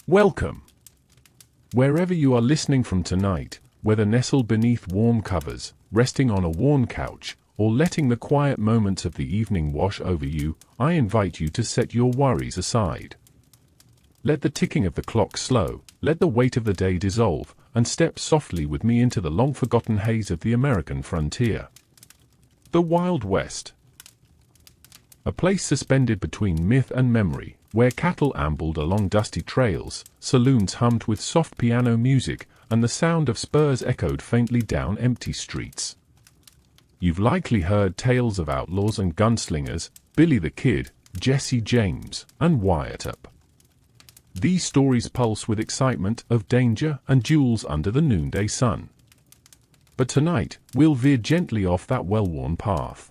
Welcome. Wherever you are listening from tonight, whether nestled beneath warm covers, resting on a worn couch, or letting the quiet moments of the evening wash over you, I invite you to set your worries aside. Let the ticking of the clock slow, let the weight of the day dissolve, and step softly with me into the long-forgotten haze of the American frontier. The Wild West. A place suspended between myth and memory, where cattle ambled along dusty trails, saloons hummed with soft piano music, and the sound of spurs echoed faintly down empty streets. You've likely heard tales of outlaws and gunslingers, Billy the Kid, Jesse James, and Wyatt Earp. These stories pulse with excitement of danger and duels under the noonday sun. But tonight, we'll veer gently off that well-worn path.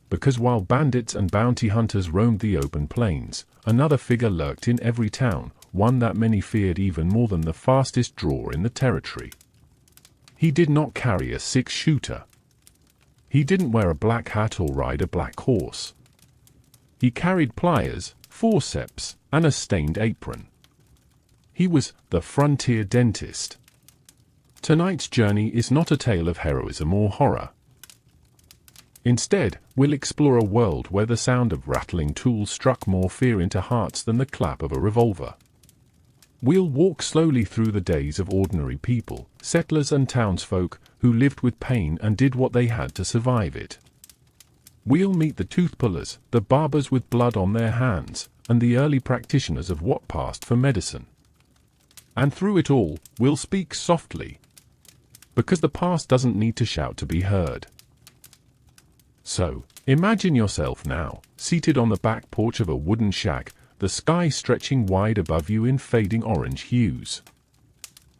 Because while bandits and bounty hunters roamed the open plains, another figure lurked in every town, one that many feared even more than the fastest drawer in the territory. He did not carry a six-shooter. He didn't wear a black hat or ride a black horse. He carried pliers, forceps, and a stained apron. He was the frontier dentist. Tonight's journey is not a tale of heroism or horror. Instead, we'll explore a world where the sound of rattling tools struck more fear into hearts than the clap of a revolver. We'll walk slowly through the days of ordinary people, settlers and townsfolk, who lived with pain and did what they had to survive it. We'll meet the tooth pullers, the barbers with blood on their hands, and the early practitioners of what passed for medicine. And through it all, we'll speak softly. Because the past doesn't need to shout to be heard. So, imagine yourself now, seated on the back porch of a wooden shack, the sky stretching wide above you in fading orange hues.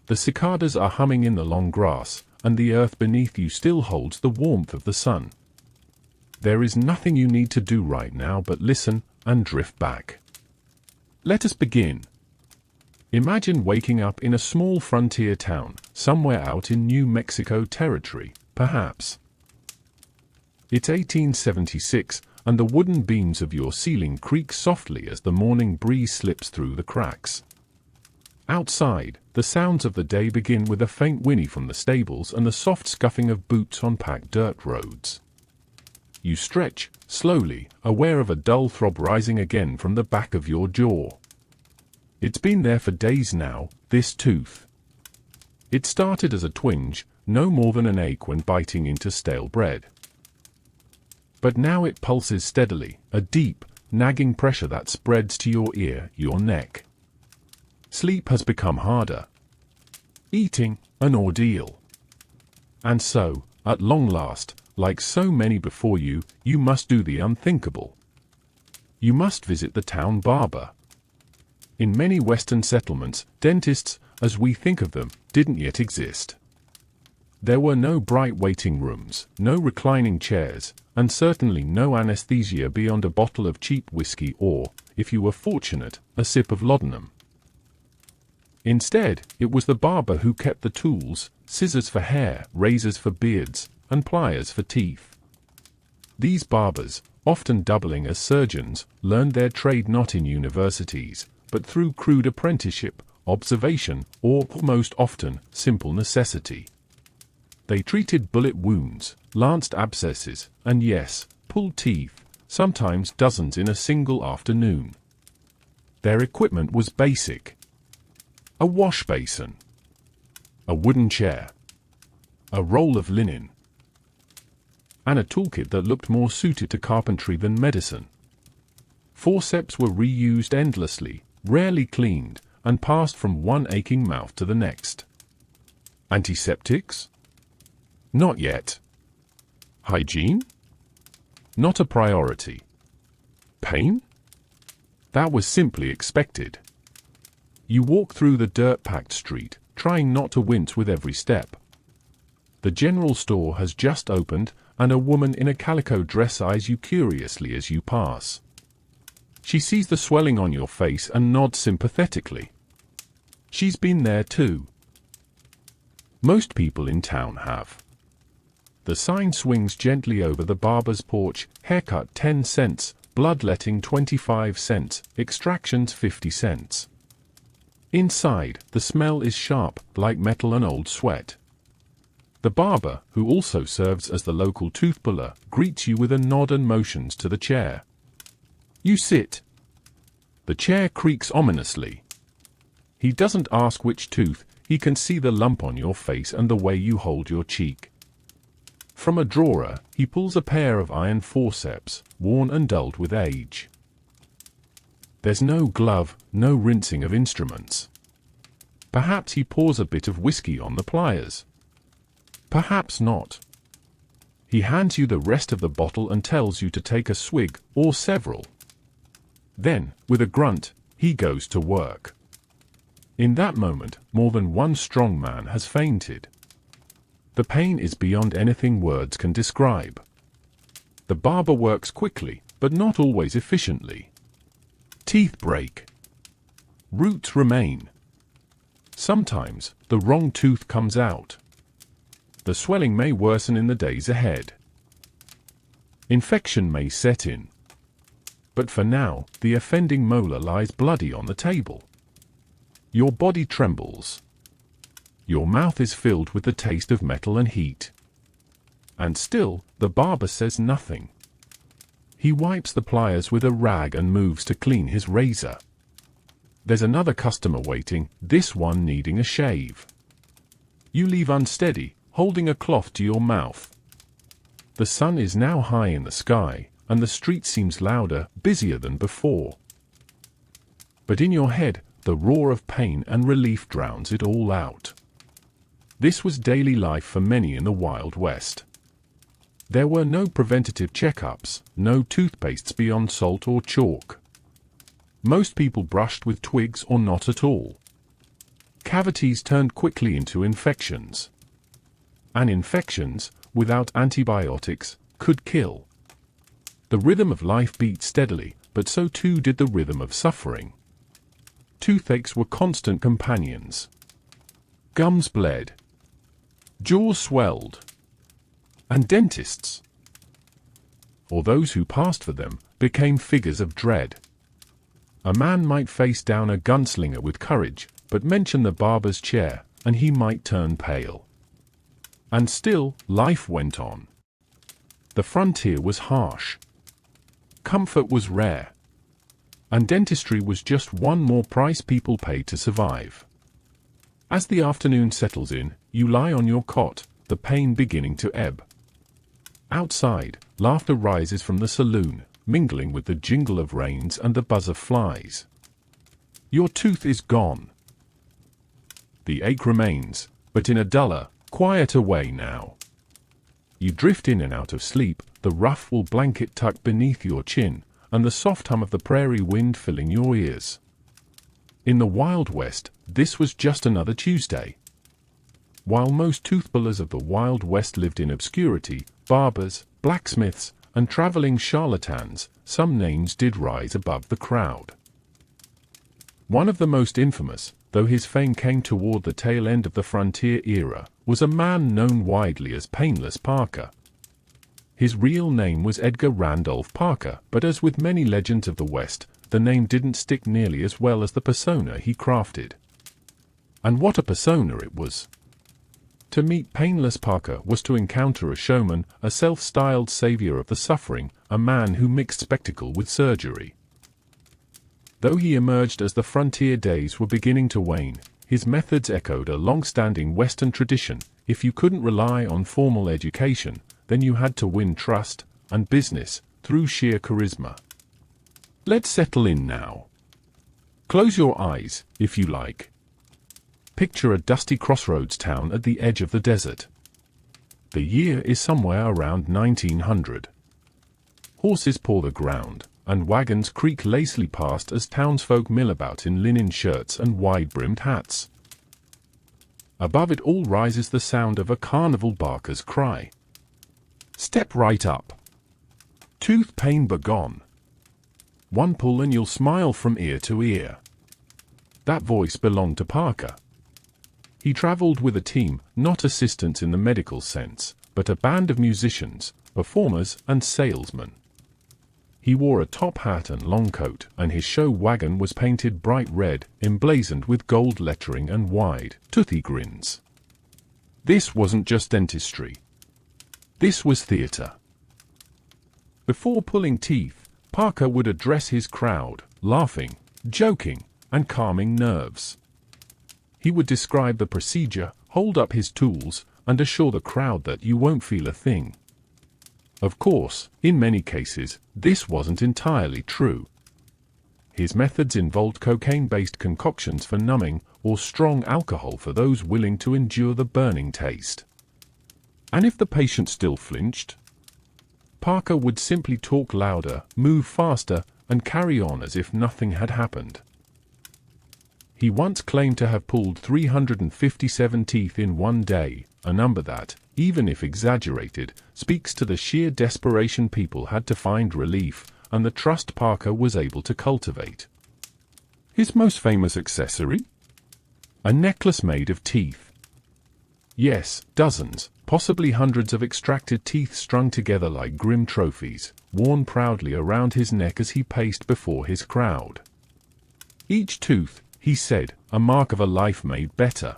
The cicadas are humming in the long grass, and the earth beneath you still holds the warmth of the sun. There is nothing you need to do right now but listen and drift back. Let us begin. Imagine waking up in a small frontier town, somewhere out in New Mexico territory, perhaps. It's 1876, and the wooden beams of your ceiling creak softly as the morning breeze slips through the cracks. Outside, the sounds of the day begin with a faint whinny from the stables and the soft scuffing of boots on packed dirt roads. You stretch, slowly, aware of a dull throb rising again from the back of your jaw. It's been there for days now, this tooth. It started as a twinge, no more than an ache when biting into stale bread. But now it pulses steadily, a deep, nagging pressure that spreads to your ear, your neck. Sleep has become harder. Eating, an ordeal. And so, at long last, like so many before you, you must do the unthinkable. You must visit the town barber. In many Western settlements, dentists, as we think of them, didn't yet exist. There were no bright waiting rooms, no reclining chairs, and certainly no anesthesia beyond a bottle of cheap whiskey or, if you were fortunate, a sip of laudanum. Instead, it was the barber who kept the tools, scissors for hair, razors for beards, and pliers for teeth. These barbers, often doubling as surgeons, learned their trade not in universities, but through crude apprenticeship, observation, or, most often, simple necessity. They treated bullet wounds, lanced abscesses, and yes, pulled teeth, sometimes dozens in a single afternoon. Their equipment was basic. A wash basin. A wooden chair. A roll of linen. And a toolkit that looked more suited to carpentry than medicine. Forceps were reused endlessly, rarely cleaned, and passed from one aching mouth to the next. Antiseptics? Not yet. Hygiene? Not a priority. Pain? That was simply expected. You walk through the dirt-packed street, trying not to wince with every step. The general store has just opened, and a woman in a calico dress eyes you curiously as you pass. She sees the swelling on your face and nods sympathetically. She's been there too. Most people in town have. The sign swings gently over the barber's porch, haircut 10 cents, bloodletting 25 cents, extractions 50 cents. Inside, the smell is sharp, like metal and old sweat. The barber, who also serves as the local tooth puller, greets you with a nod and motions to the chair. You sit. The chair creaks ominously. He doesn't ask which tooth, he can see the lump on your face and the way you hold your cheek. From a drawer, he pulls a pair of iron forceps, worn and dulled with age. There's no glove, no rinsing of instruments. Perhaps he pours a bit of whiskey on the pliers. Perhaps not. He hands you the rest of the bottle and tells you to take a swig, or several. Then, with a grunt, he goes to work. In that moment, more than one strong man has fainted. The pain is beyond anything words can describe. The barber works quickly, but not always efficiently. Teeth break. Roots remain. Sometimes, the wrong tooth comes out. The swelling may worsen in the days ahead. Infection may set in. But for now, the offending molar lies bloody on the table. Your body trembles. Your mouth is filled with the taste of metal and heat. And still, the barber says nothing. He wipes the pliers with a rag and moves to clean his razor. There's another customer waiting, this one needing a shave. You leave unsteady, holding a cloth to your mouth. The sun is now high in the sky, and the street seems louder, busier than before. But in your head, the roar of pain and relief drowns it all out. This was daily life for many in the Wild West. There were no preventative checkups, no toothpastes beyond salt or chalk. Most people brushed with twigs or not at all. Cavities turned quickly into infections. And infections, without antibiotics, could kill. The rhythm of life beat steadily, but so too did the rhythm of suffering. Toothaches were constant companions. Gums bled. Jaws swelled. And dentists, or those who passed for them, became figures of dread. A man might face down a gunslinger with courage, but mention the barber's chair, and he might turn pale. And still, life went on. The frontier was harsh. Comfort was rare. And dentistry was just one more price people paid to survive. As the afternoon settles in, you lie on your cot, the pain beginning to ebb. Outside, laughter rises from the saloon, mingling with the jingle of reins and the buzz of flies. Your tooth is gone. The ache remains, but in a duller, quieter way now. You drift in and out of sleep, the rough wool blanket tucked beneath your chin, and the soft hum of the prairie wind filling your ears. In the Wild West, this was just another Tuesday. While most tooth pullers of the Wild West lived in obscurity, barbers, blacksmiths, and traveling charlatans, some names did rise above the crowd. One of the most infamous, though his fame came toward the tail end of the frontier era, was a man known widely as Painless Parker. His real name was Edgar Randolph Parker, but as with many legends of the West, the name didn't stick nearly as well as the persona he crafted. And what a persona it was! To meet Painless Parker was to encounter a showman, a self-styled savior of the suffering, a man who mixed spectacle with surgery. Though he emerged as the frontier days were beginning to wane, his methods echoed a long-standing Western tradition. If you couldn't rely on formal education, then you had to win trust and business through sheer charisma. Let's settle in now. Close your eyes, if you like. Picture a dusty crossroads town at the edge of the desert. The year is somewhere around 1900. Horses paw the ground, and wagons creak lazily past as townsfolk mill about in linen shirts and wide-brimmed hats. Above it all rises the sound of a carnival barker's cry. Step right up. Tooth pain begone. One pull and you'll smile from ear to ear. That voice belonged to Parker. He traveled with a team, not assistants in the medical sense, but a band of musicians, performers, and salesmen. He wore a top hat and long coat, and his show wagon was painted bright red, emblazoned with gold lettering and wide, toothy grins. This wasn't just dentistry. This was theater. Before pulling teeth, Parker would address his crowd, laughing, joking, and calming nerves. He would describe the procedure, hold up his tools, and assure the crowd that you won't feel a thing. Of course, in many cases, this wasn't entirely true. His methods involved cocaine-based concoctions for numbing or strong alcohol for those willing to endure the burning taste. And if the patient still flinched, Parker would simply talk louder, move faster, and carry on as if nothing had happened. He once claimed to have pulled 357 teeth in one day, a number that, even if exaggerated, speaks to the sheer desperation people had to find relief, and the trust Parker was able to cultivate. His most famous accessory? A necklace made of teeth. Yes, dozens, possibly hundreds of extracted teeth strung together like grim trophies, worn proudly around his neck as he paced before his crowd. Each tooth, he said, a mark of a life made better.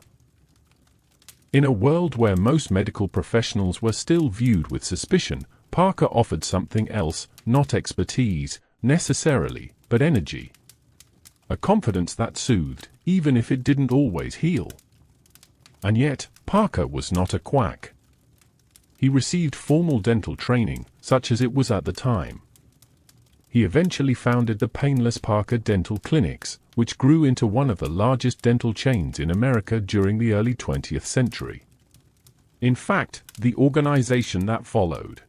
In a world where most medical professionals were still viewed with suspicion, Parker offered something else, not expertise, necessarily, but energy. A confidence that soothed, even if it didn't always heal. And yet, Parker was not a quack. He received formal dental training, such as it was at the time. He eventually founded the Painless Parker Dental Clinics, which grew into one of the largest dental chains in America during the early 20th century. In fact, the organization that followed,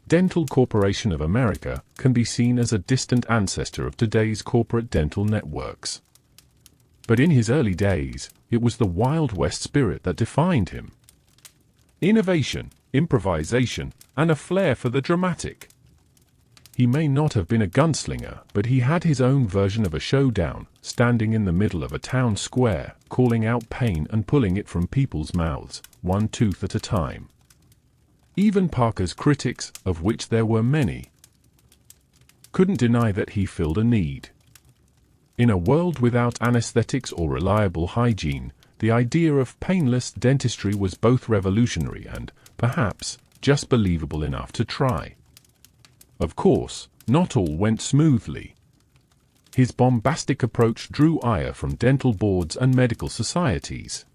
Dental Corporation of America, can be seen as a distant ancestor of today's corporate dental networks. But in his early days, it was the Wild West spirit that defined him. Innovation, improvisation, and a flair for the dramatic. He may not have been a gunslinger, but he had his own version of a showdown, standing in the middle of a town square, calling out pain and pulling it from people's mouths, one tooth at a time. Even Parker's critics, of which there were many, couldn't deny that he filled a need. In a world without anesthetics or reliable hygiene, the idea of painless dentistry was both revolutionary and, perhaps, just believable enough to try. Of course, not all went smoothly. His bombastic approach drew ire from dental boards and medical societies.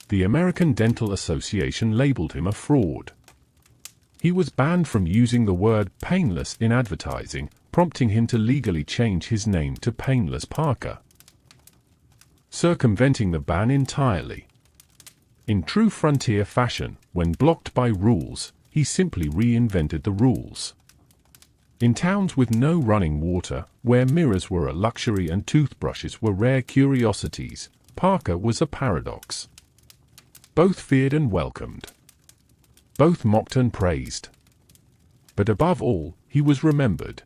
The American Dental Association labeled him a fraud. He was banned from using the word painless in advertising, prompting him to legally change his name to Painless Parker, circumventing the ban entirely. In true frontier fashion, when blocked by rules, he simply reinvented the rules. In towns with no running water, where mirrors were a luxury and toothbrushes were rare curiosities, Parker was a paradox. Both feared and welcomed. Both mocked and praised. But above all, he was remembered.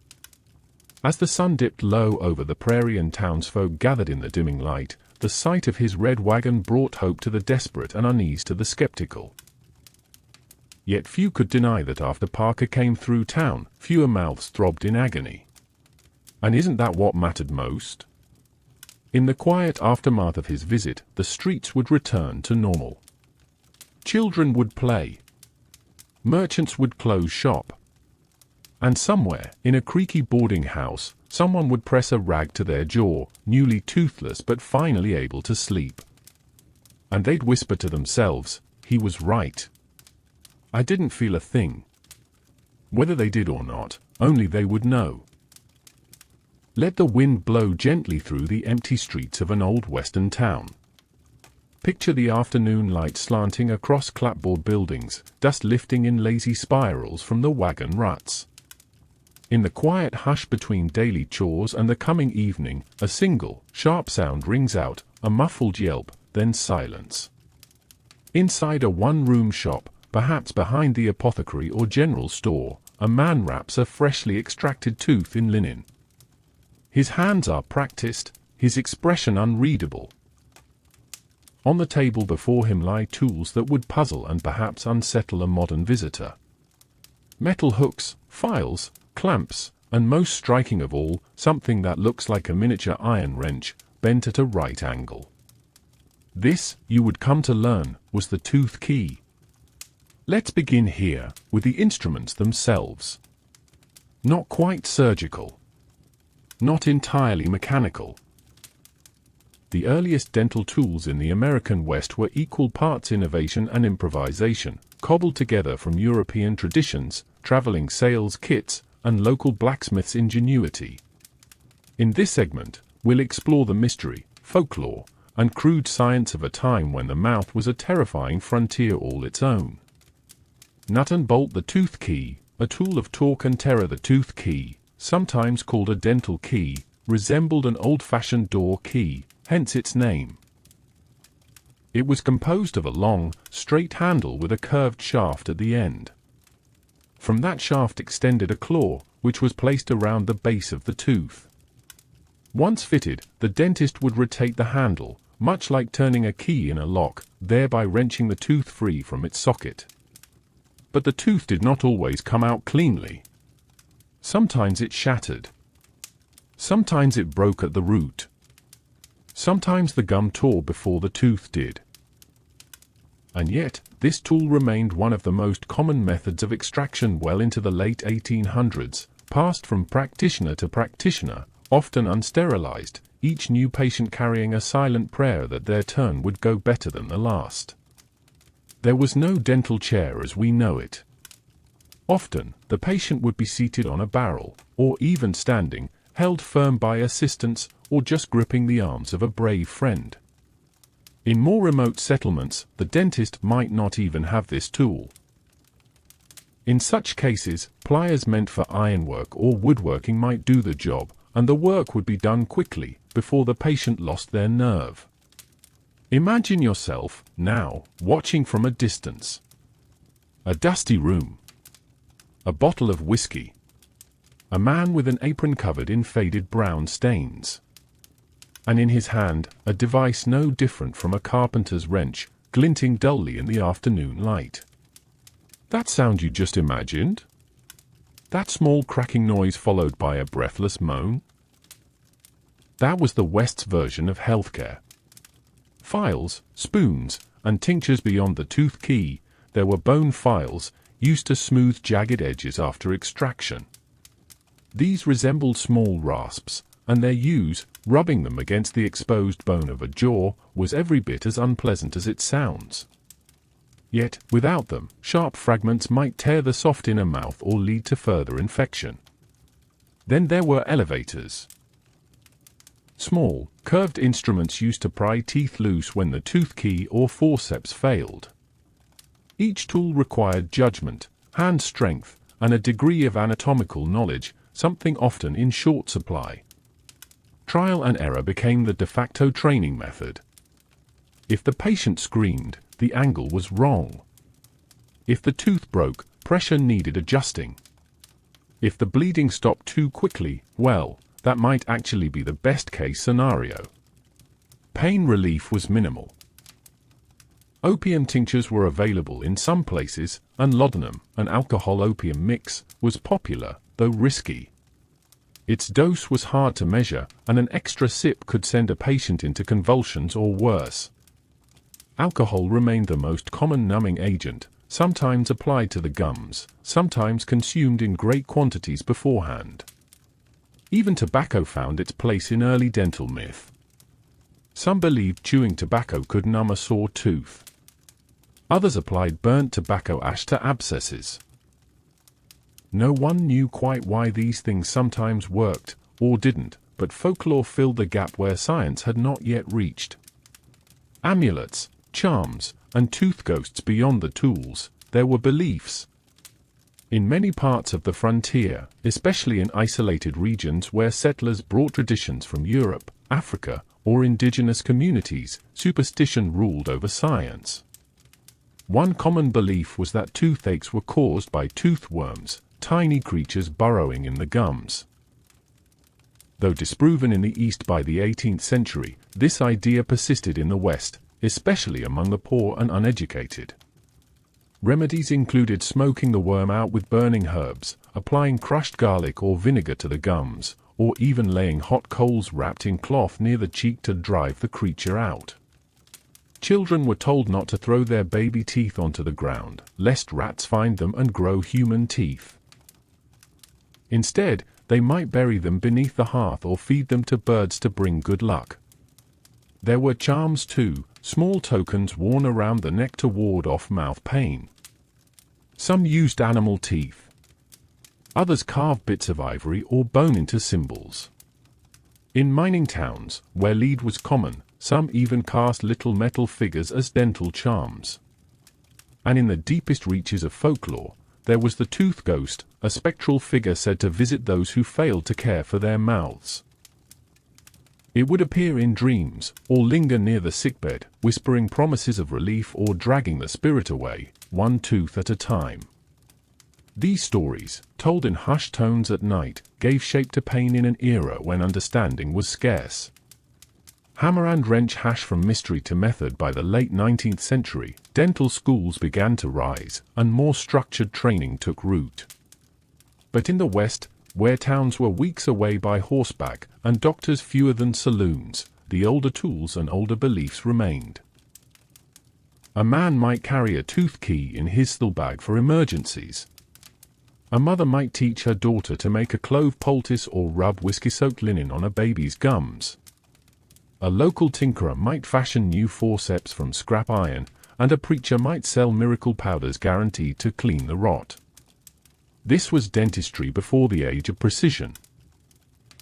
As the sun dipped low over the prairie and townsfolk gathered in the dimming light, the sight of his red wagon brought hope to the desperate and unease to the skeptical. Yet few could deny that after Parker came through town, fewer mouths throbbed in agony. And isn't that what mattered most? In the quiet aftermath of his visit, the streets would return to normal. Children would play. Merchants would close shop. And somewhere, in a creaky boarding house, someone would press a rag to their jaw, newly toothless but finally able to sleep. And they'd whisper to themselves, "He was right. I didn't feel a thing." Whether they did or not, only they would know. Let the wind blow gently through the empty streets of an old western town. Picture the afternoon light slanting across clapboard buildings, dust lifting in lazy spirals from the wagon ruts. In the quiet hush between daily chores and the coming evening, a single, sharp sound rings out, a muffled yelp, then silence. Inside a one-room shop, perhaps behind the apothecary or general store, a man wraps a freshly extracted tooth in linen. His hands are practiced, his expression unreadable. On the table before him lie tools that would puzzle and perhaps unsettle a modern visitor. Metal hooks, files, clamps, and most striking of all, something that looks like a miniature iron wrench, bent at a right angle. This, you would come to learn, was the tooth key. Let's begin here, with the instruments themselves. Not quite surgical. Not entirely mechanical. The earliest dental tools in the American West were equal parts innovation and improvisation, cobbled together from European traditions, traveling sales kits, and local blacksmiths' ingenuity. In this segment, we'll explore the mystery, folklore, and crude science of a time when the mouth was a terrifying frontier all its own. Nut and bolt the tooth key, a tool of torque and terror. The tooth key, sometimes called a dental key, resembled an old-fashioned door key, hence its name. It was composed of a long, straight handle with a curved shaft at the end. From that shaft extended a claw, which was placed around the base of the tooth. Once fitted, the dentist would rotate the handle, much like turning a key in a lock, thereby wrenching the tooth free from its socket. But the tooth did not always come out cleanly. Sometimes it shattered. Sometimes it broke at the root. Sometimes the gum tore before the tooth did. And yet, this tool remained one of the most common methods of extraction well into the late 1800s, passed from practitioner to practitioner, often unsterilized, each new patient carrying a silent prayer that their turn would go better than the last. There was no dental chair as we know it. Often, the patient would be seated on a barrel, or even standing, held firm by assistants, or just gripping the arms of a brave friend. In more remote settlements, the dentist might not even have this tool. In such cases, pliers meant for ironwork or woodworking might do the job, and the work would be done quickly, before the patient lost their nerve. Imagine yourself, now, watching from a distance. A dusty room. A bottle of whiskey. A man with an apron covered in faded brown stains. And in his hand, a device no different from a carpenter's wrench, glinting dully in the afternoon light. That sound you just imagined? That small cracking noise followed by a breathless moan? That was the West's version of healthcare. Files, spoons, and tinctures beyond the tooth key. There were bone files, used to smooth jagged edges after extraction. These resembled small rasps, and their use, rubbing them against the exposed bone of a jaw, was every bit as unpleasant as it sounds. Yet, without them, sharp fragments might tear the soft inner mouth or lead to further infection. Then there were elevators. Small, curved instruments used to pry teeth loose when the tooth key or forceps failed. Each tool required judgment, hand strength, and a degree of anatomical knowledge, something often in short supply. Trial and error became the de facto training method. If the patient screamed, the angle was wrong. If the tooth broke, pressure needed adjusting. If the bleeding stopped too quickly, well, that might actually be the best-case scenario. Pain relief was minimal. Opium tinctures were available in some places, and laudanum, an alcohol-opium mix, was popular, though risky. Its dose was hard to measure, and an extra sip could send a patient into convulsions or worse. Alcohol remained the most common numbing agent, sometimes applied to the gums, sometimes consumed in great quantities beforehand. Even tobacco found its place in early dental myth. Some believed chewing tobacco could numb a sore tooth. Others applied burnt tobacco ash to abscesses. No one knew quite why these things sometimes worked, or didn't, but folklore filled the gap where science had not yet reached. Amulets, charms, and tooth ghosts beyond the tools, there were beliefs. In many parts of the frontier, especially in isolated regions where settlers brought traditions from Europe, Africa, or indigenous communities, superstition ruled over science. One common belief was that toothaches were caused by toothworms, tiny creatures burrowing in the gums. Though disproven in the East by the 18th century, this idea persisted in the West, especially among the poor and uneducated. Remedies included smoking the worm out with burning herbs, applying crushed garlic or vinegar to the gums, or even laying hot coals wrapped in cloth near the cheek to drive the creature out. Children were told not to throw their baby teeth onto the ground, lest rats find them and grow human teeth. Instead, they might bury them beneath the hearth or feed them to birds to bring good luck. There were charms too, small tokens worn around the neck to ward off mouth pain. Some used animal teeth. Others carved bits of ivory or bone into symbols. In mining towns, where lead was common, some even cast little metal figures as dental charms. And in the deepest reaches of folklore, there was the tooth ghost, a spectral figure said to visit those who failed to care for their mouths. It would appear in dreams, or linger near the sickbed, whispering promises of relief or dragging the spirit away, one tooth at a time. These stories, told in hushed tones at night, gave shape to pain in an era when understanding was scarce. Hammer and wrench hash from mystery to method. By the late 19th century, dental schools began to rise, and more structured training took root. But in the West, where towns were weeks away by horseback, and doctors fewer than saloons, the older tools and older beliefs remained. A man might carry a tooth key in his saddlebag for emergencies. A mother might teach her daughter to make a clove poultice or rub whiskey-soaked linen on a baby's gums. A local tinkerer might fashion new forceps from scrap iron, and a preacher might sell miracle powders guaranteed to clean the rot. This was dentistry before the age of precision.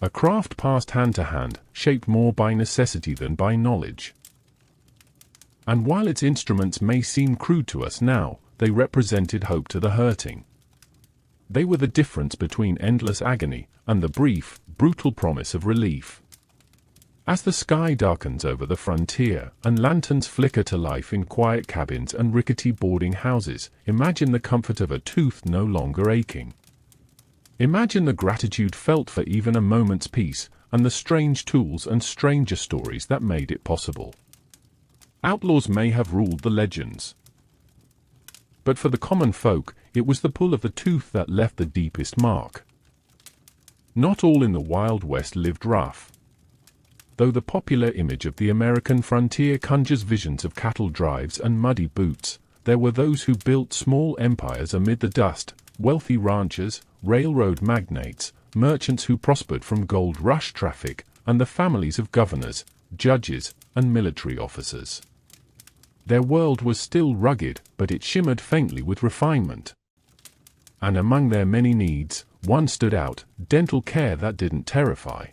A craft passed hand to hand, shaped more by necessity than by knowledge. And while its instruments may seem crude to us now, they represented hope to the hurting. They were the difference between endless agony and the brief, brutal promise of relief. As the sky darkens over the frontier, and lanterns flicker to life in quiet cabins and rickety boarding houses, imagine the comfort of a tooth no longer aching. Imagine the gratitude felt for even a moment's peace, and the strange tools and stranger stories that made it possible. Outlaws may have ruled the legends. But for the common folk, it was the pull of the tooth that left the deepest mark. Not all in the Wild West lived rough. Though the popular image of the American frontier conjures visions of cattle drives and muddy boots, there were those who built small empires amid the dust, wealthy ranchers, railroad magnates, merchants who prospered from gold rush traffic, and the families of governors, judges, and military officers. Their world was still rugged, but it shimmered faintly with refinement. And among their many needs, one stood out: dental care that didn't terrify.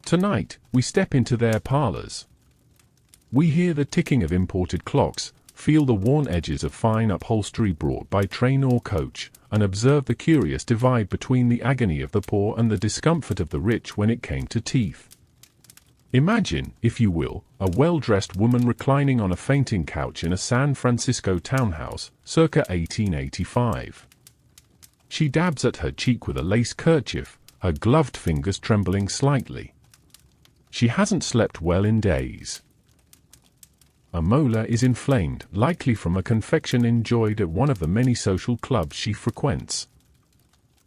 Tonight, we step into their parlors. We hear the ticking of imported clocks, feel the worn edges of fine upholstery brought by train or coach, and observe the curious divide between the agony of the poor and the discomfort of the rich when it came to teeth. Imagine, if you will, a well-dressed woman reclining on a fainting couch in a San Francisco townhouse, circa 1885. She dabs at her cheek with a lace kerchief, her gloved fingers trembling slightly. She hasn't slept well in days. A molar is inflamed, likely from a confection enjoyed at one of the many social clubs she frequents.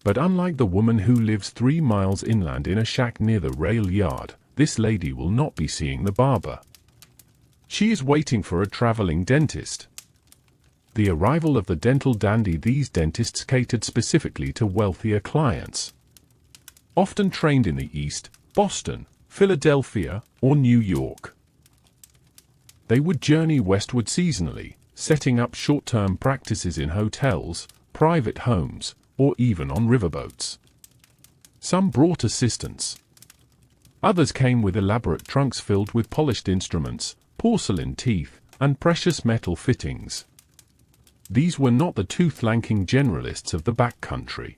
But unlike the woman who lives 3 miles inland in a shack near the rail yard, this lady will not be seeing the barber. She is waiting for a traveling dentist. The arrival of the dental dandy. These dentists catered specifically to wealthier clients. Often trained in the East, Boston, Philadelphia, or New York. They would journey westward seasonally, setting up short-term practices in hotels, private homes, or even on riverboats. Some brought assistants. Others came with elaborate trunks filled with polished instruments, porcelain teeth, and precious metal fittings. These were not the tooth-lanking generalists of the backcountry.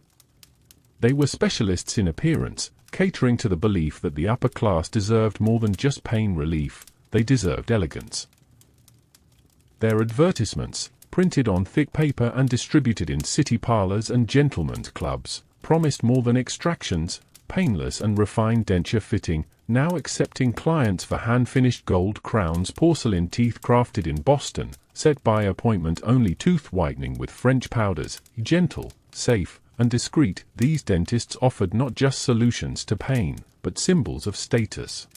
They were specialists in appearance, catering to the belief that the upper class deserved more than just pain relief, they deserved elegance. Their advertisements, printed on thick paper and distributed in city parlors and gentlemen's clubs, promised more than extractions, painless and refined denture fitting, now accepting clients for hand-finished gold crowns, porcelain teeth crafted in Boston, set by appointment only, tooth whitening with French powders, gentle, safe, and discreet, these dentists offered not just solutions to pain, but symbols of status.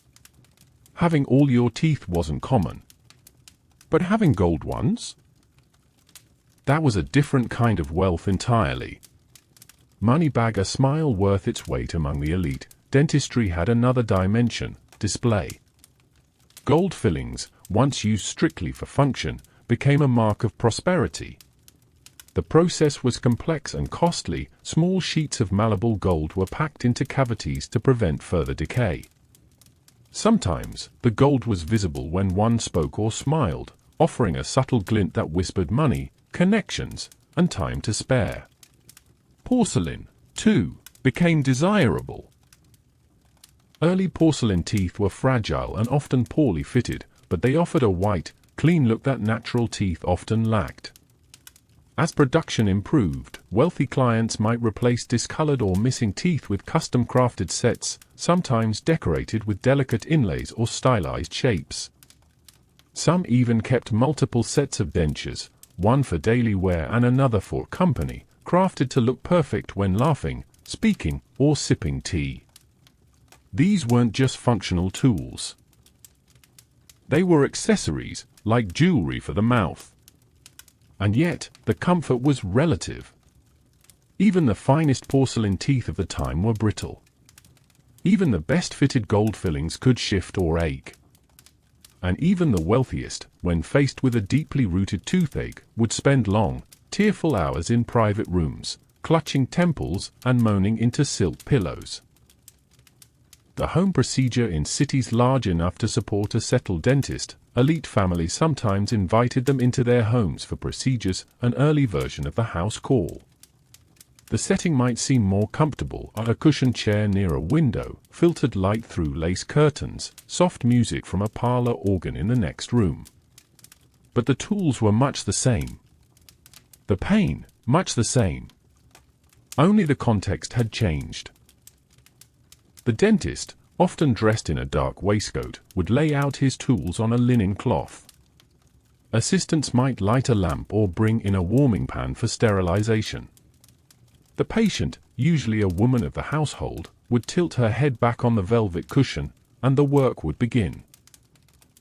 Having all your teeth wasn't common. But having gold ones? That was a different kind of wealth entirely. Money bag a smile worth its weight among the elite. Dentistry had another dimension: display. Gold fillings, once used strictly for function, became a mark of prosperity. The process was complex and costly. Small sheets of malleable gold were packed into cavities to prevent further decay. Sometimes, the gold was visible when one spoke or smiled, offering a subtle glint that whispered money, connections, and time to spare. Porcelain, too, became desirable. Early porcelain teeth were fragile and often poorly fitted, but they offered a white, clean look that natural teeth often lacked. As production improved, wealthy clients might replace discolored or missing teeth with custom-crafted sets, sometimes decorated with delicate inlays or stylized shapes. Some even kept multiple sets of dentures, one for daily wear and another for company, crafted to look perfect when laughing, speaking, or sipping tea. These weren't just functional tools. They were accessories, like jewelry for the mouth. And yet, the comfort was relative. Even the finest porcelain teeth of the time were brittle. Even the best-fitted gold fillings could shift or ache. And even the wealthiest, when faced with a deeply rooted toothache, would spend long, tearful hours in private rooms, clutching temples and moaning into silk pillows. The home procedure in cities large enough to support a settled dentist, elite families sometimes invited them into their homes for procedures, an early version of the house call. The setting might seem more comfortable: a cushioned chair near a window, filtered light through lace curtains, soft music from a parlor organ in the next room. But the tools were much the same. The pain, much the same. Only the context had changed. The dentist, often dressed in a dark waistcoat, would lay out his tools on a linen cloth. Assistants might light a lamp or bring in a warming pan for sterilization. The patient, usually a woman of the household, would tilt her head back on the velvet cushion, and the work would begin.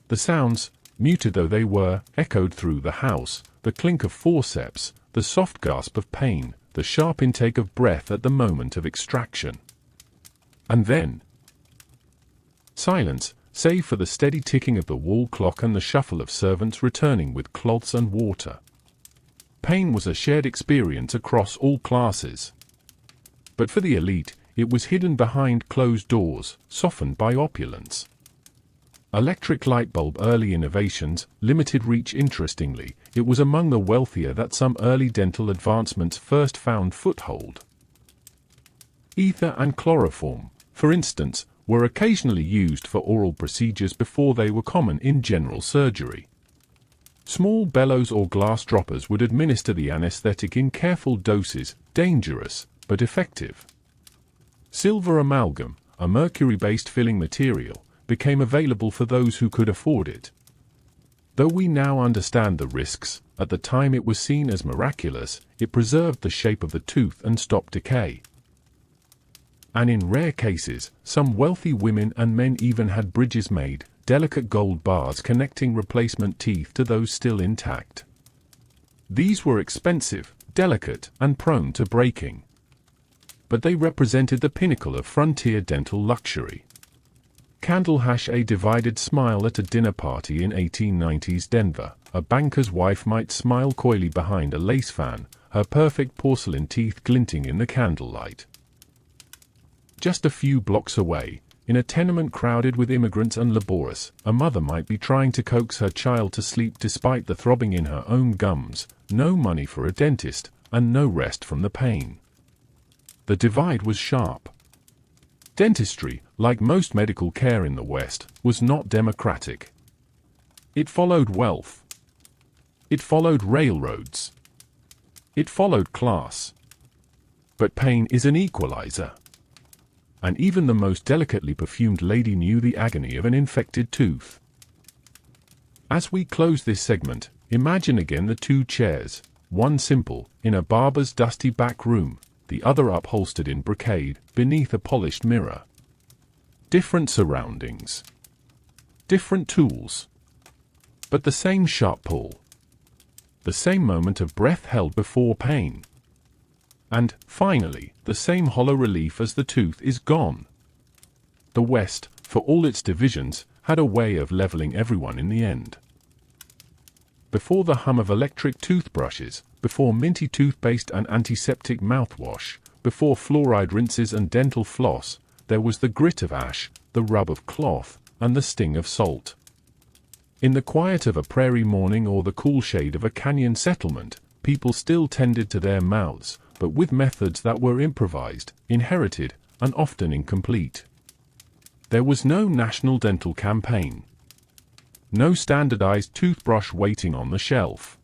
The sounds, muted though they were, echoed through the house: the clink of forceps, the soft gasp of pain, the sharp intake of breath at the moment of extraction. And then silence, save for the steady ticking of the wall clock and the shuffle of servants returning with cloths and water. Pain was a shared experience across all classes. But for the elite, it was hidden behind closed doors, softened by opulence. Electric light bulb early innovations, limited reach. Interestingly, it was among the wealthier that some early dental advancements first found foothold. Ether and chloroform, for instance, were occasionally used for oral procedures before they were common in general surgery. Small bellows or glass droppers would administer the anesthetic in careful doses, dangerous, but effective. Silver amalgam, a mercury-based filling material, became available for those who could afford it. Though we now understand the risks, at the time it was seen as miraculous. It preserved the shape of the tooth and stopped decay. And in rare cases, some wealthy women and men even had bridges made, delicate gold bars connecting replacement teeth to those still intact. These were expensive, delicate, and prone to breaking. But they represented the pinnacle of frontier dental luxury. Candle hash: a divided smile at a dinner party in 1890s Denver. A banker's wife might smile coyly behind a lace fan, her perfect porcelain teeth glinting in the candlelight. Just a few blocks away, in a tenement crowded with immigrants and laborious, a mother might be trying to coax her child to sleep despite the throbbing in her own gums. No money for a dentist, and no rest from the pain. The divide was sharp. Dentistry, like most medical care in the West, was not democratic. It followed wealth. It followed railroads. It followed class. But pain is an equalizer. And even the most delicately perfumed lady knew the agony of an infected tooth. As we close this segment, imagine again the two chairs, one simple, in a barber's dusty back room, the other upholstered in brocade, beneath a polished mirror. Different surroundings. Different tools. But the same sharp pull. The same moment of breath held before pain. And, finally, the same hollow relief as the tooth is gone. The West, for all its divisions, had a way of leveling everyone in the end. Before the hum of electric toothbrushes, before minty toothpaste and antiseptic mouthwash, before fluoride rinses and dental floss, there was the grit of ash, the rub of cloth, and the sting of salt. In the quiet of a prairie morning or the cool shade of a canyon settlement, people still tended to their mouths, but with methods that were improvised, inherited, and often incomplete. There was no national dental campaign. No standardized toothbrush waiting on the shelf.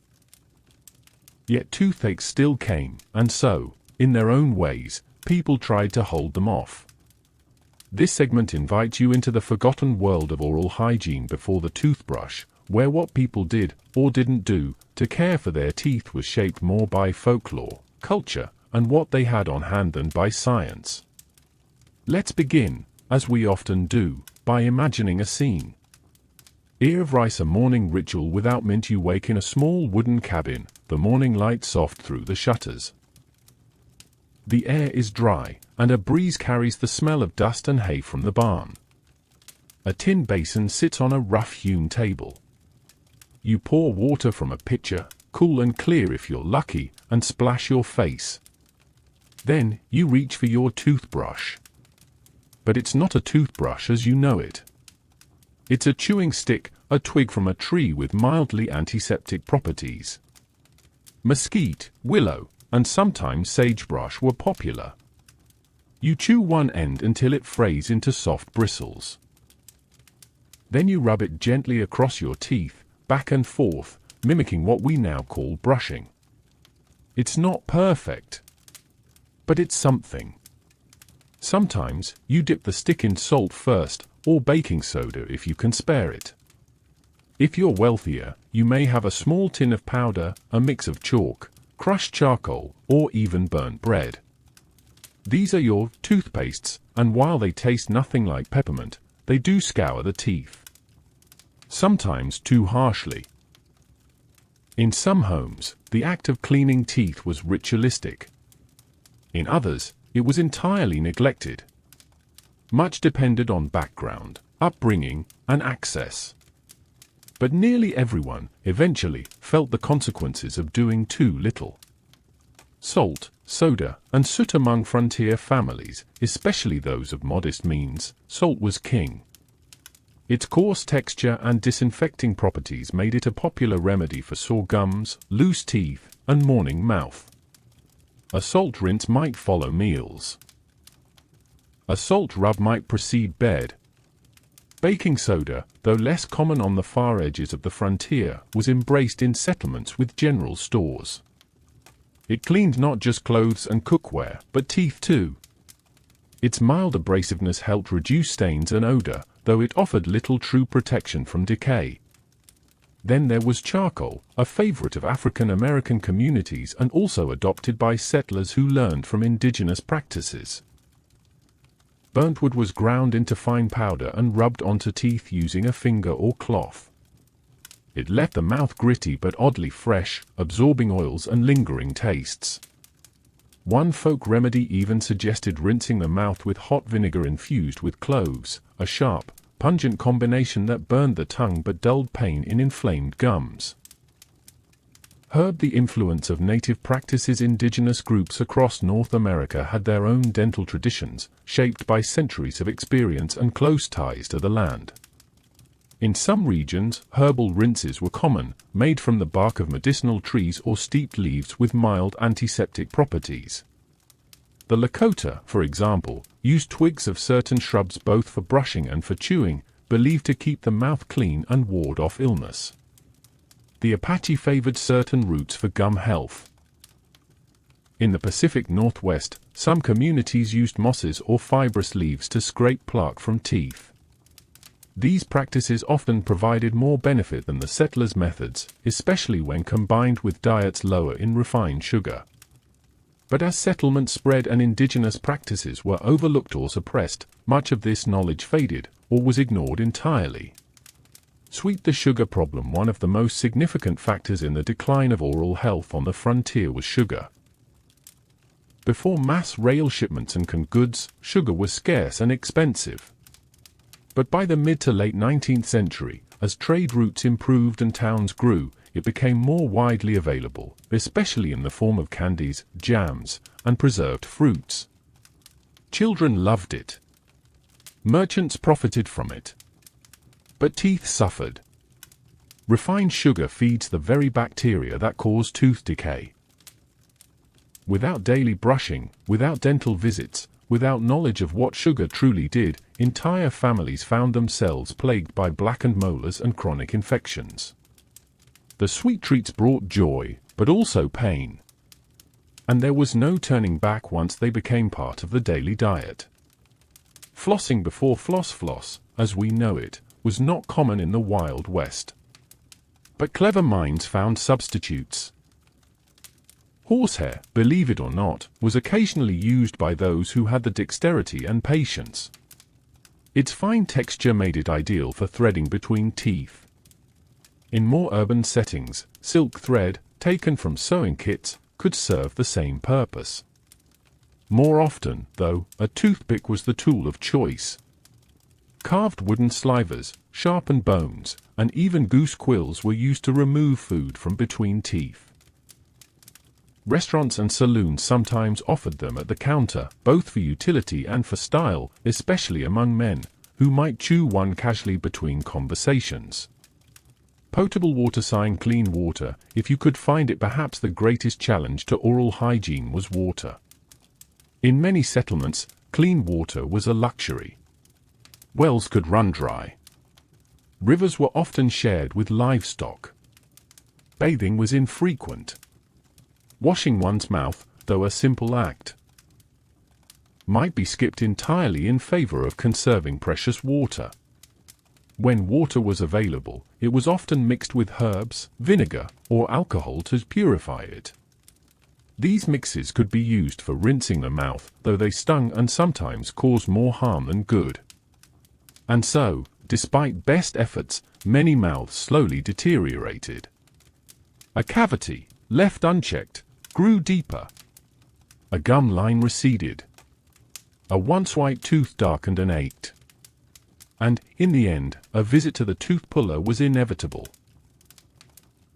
Yet toothaches still came, and so, in their own ways, people tried to hold them off. This segment invites you into the forgotten world of oral hygiene before the toothbrush, where what people did, or didn't do, to care for their teeth was shaped more by folklore, culture, and what they had on hand than by science. Let's begin, as we often do, by imagining a scene. Ear of rice, a morning ritual without mint. You wake in a small wooden cabin, the morning light soft through the shutters. The air is dry, and a breeze carries the smell of dust and hay from the barn. A tin basin sits on a rough-hewn table. You pour water from a pitcher, cool and clear if you're lucky, and splash your face. Then, you reach for your toothbrush. But it's not a toothbrush as you know it. It's a chewing stick, a twig from a tree with mildly antiseptic properties. Mesquite, willow, and sometimes sagebrush were popular. You chew one end until it frays into soft bristles. Then you rub it gently across your teeth, back and forth, mimicking what we now call brushing. It's not perfect, but it's something. Sometimes, you dip the stick in salt first, or baking soda if you can spare it. If you're wealthier, you may have a small tin of powder, a mix of chalk, crushed charcoal, or even burnt bread. These are your toothpastes, and while they taste nothing like peppermint, they do scour the teeth. Sometimes too harshly. In some homes, the act of cleaning teeth was ritualistic. In others, it was entirely neglected. Much depended on background, upbringing, and access. But nearly everyone, eventually, felt the consequences of doing too little. Salt, soda, and soot among frontier families, especially those of modest means, salt was king. Its coarse texture and disinfecting properties made it a popular remedy for sore gums, loose teeth, and morning mouth. A salt rinse might follow meals. A salt rub might precede bed. Baking soda, though less common on the far edges of the frontier, was embraced in settlements with general stores. It cleaned not just clothes and cookware, but teeth too. Its mild abrasiveness helped reduce stains and odor, though it offered little true protection from decay. Then there was charcoal, a favorite of African American communities and also adopted by settlers who learned from indigenous practices. Burnt wood was ground into fine powder and rubbed onto teeth using a finger or cloth. It left the mouth gritty but oddly fresh, absorbing oils and lingering tastes. One folk remedy even suggested rinsing the mouth with hot vinegar infused with cloves, a sharp, pungent combination that burned the tongue but dulled pain in inflamed gums. The influence of native practices. Indigenous groups across North America had their own dental traditions, shaped by centuries of experience and close ties to the land. In some regions, herbal rinses were common, made from the bark of medicinal trees or steeped leaves with mild antiseptic properties. The Lakota, for example, used twigs of certain shrubs both for brushing and for chewing, believed to keep the mouth clean and ward off illness. The Apache favored certain roots for gum health. In the Pacific Northwest, some communities used mosses or fibrous leaves to scrape plaque from teeth. These practices often provided more benefit than the settlers' methods, especially when combined with diets lower in refined sugar. But as settlements spread and indigenous practices were overlooked or suppressed, much of this knowledge faded, or was ignored entirely. Sweet the sugar problem. One of the most significant factors in the decline of oral health on the frontier was sugar. Before mass rail shipments and canned goods, sugar was scarce and expensive. But by the mid to late 19th century, as trade routes improved and towns grew, it became more widely available, especially in the form of candies, jams, and preserved fruits. Children loved it. Merchants profited from it. But teeth suffered. Refined sugar feeds the very bacteria that cause tooth decay. Without daily brushing, without dental visits, without knowledge of what sugar truly did, entire families found themselves plagued by blackened molars and chronic infections. The sweet treats brought joy, but also pain. And there was no turning back once they became part of the daily diet. Flossing before floss, as we know it, was not common in the Wild West. But clever minds found substitutes. Horsehair, believe it or not, was occasionally used by those who had the dexterity and patience. Its fine texture made it ideal for threading between teeth. In more urban settings, silk thread, taken from sewing kits, could serve the same purpose. More often, though, a toothpick was the tool of choice. Carved wooden slivers, sharpened bones, and even goose quills were used to remove food from between teeth. Restaurants and saloons sometimes offered them at the counter, both for utility and for style, especially among men, who might chew one casually between conversations. Potable water. Sign clean water. If you could find it, perhaps the greatest challenge to oral hygiene was water. In many settlements, clean water was a luxury. Wells could run dry. Rivers were often shared with livestock. Bathing was infrequent. Washing one's mouth, though a simple act, might be skipped entirely in favor of conserving precious water. When water was available, it was often mixed with herbs, vinegar, or alcohol to purify it. These mixes could be used for rinsing the mouth, though they stung and sometimes caused more harm than good. And so, despite best efforts, many mouths slowly deteriorated. A cavity, left unchecked, grew deeper. A gum line receded. A once white tooth darkened and ached. And, in the end, a visit to the tooth puller was inevitable.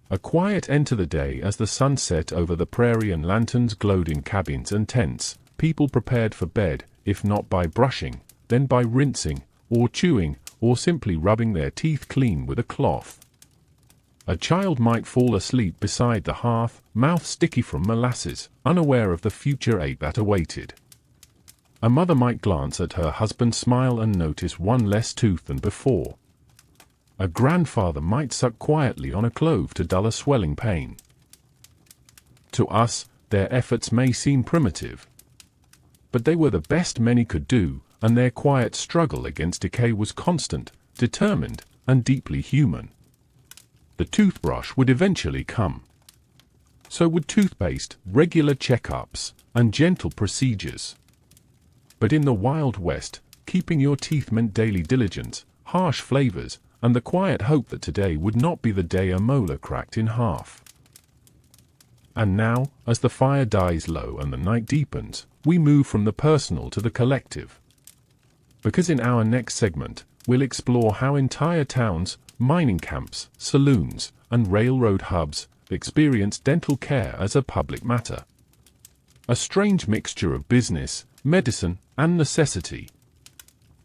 A quiet end to the day as the sun set over the prairie and lanterns glowed in cabins and tents. People prepared for bed, if not by brushing, then by rinsing, or chewing, or simply rubbing their teeth clean with a cloth. A child might fall asleep beside the hearth, mouth sticky from molasses, unaware of the future ache that awaited. A mother might glance at her husband, smile, and notice one less tooth than before. A grandfather might suck quietly on a clove to dull a swelling pain. To us, their efforts may seem primitive, but they were the best many could do, and their quiet struggle against decay was constant, determined, and deeply human. The toothbrush would eventually come. So would toothpaste, regular checkups, and gentle procedures. But in the Wild West, keeping your teeth meant daily diligence, harsh flavors, and the quiet hope that today would not be the day a molar cracked in half. And now, as the fire dies low and the night deepens, we move from the personal to the collective. Because in our next segment, we'll explore how entire towns, mining camps, saloons, and railroad hubs experience dental care as a public matter. A strange mixture of business, medicine, and necessity.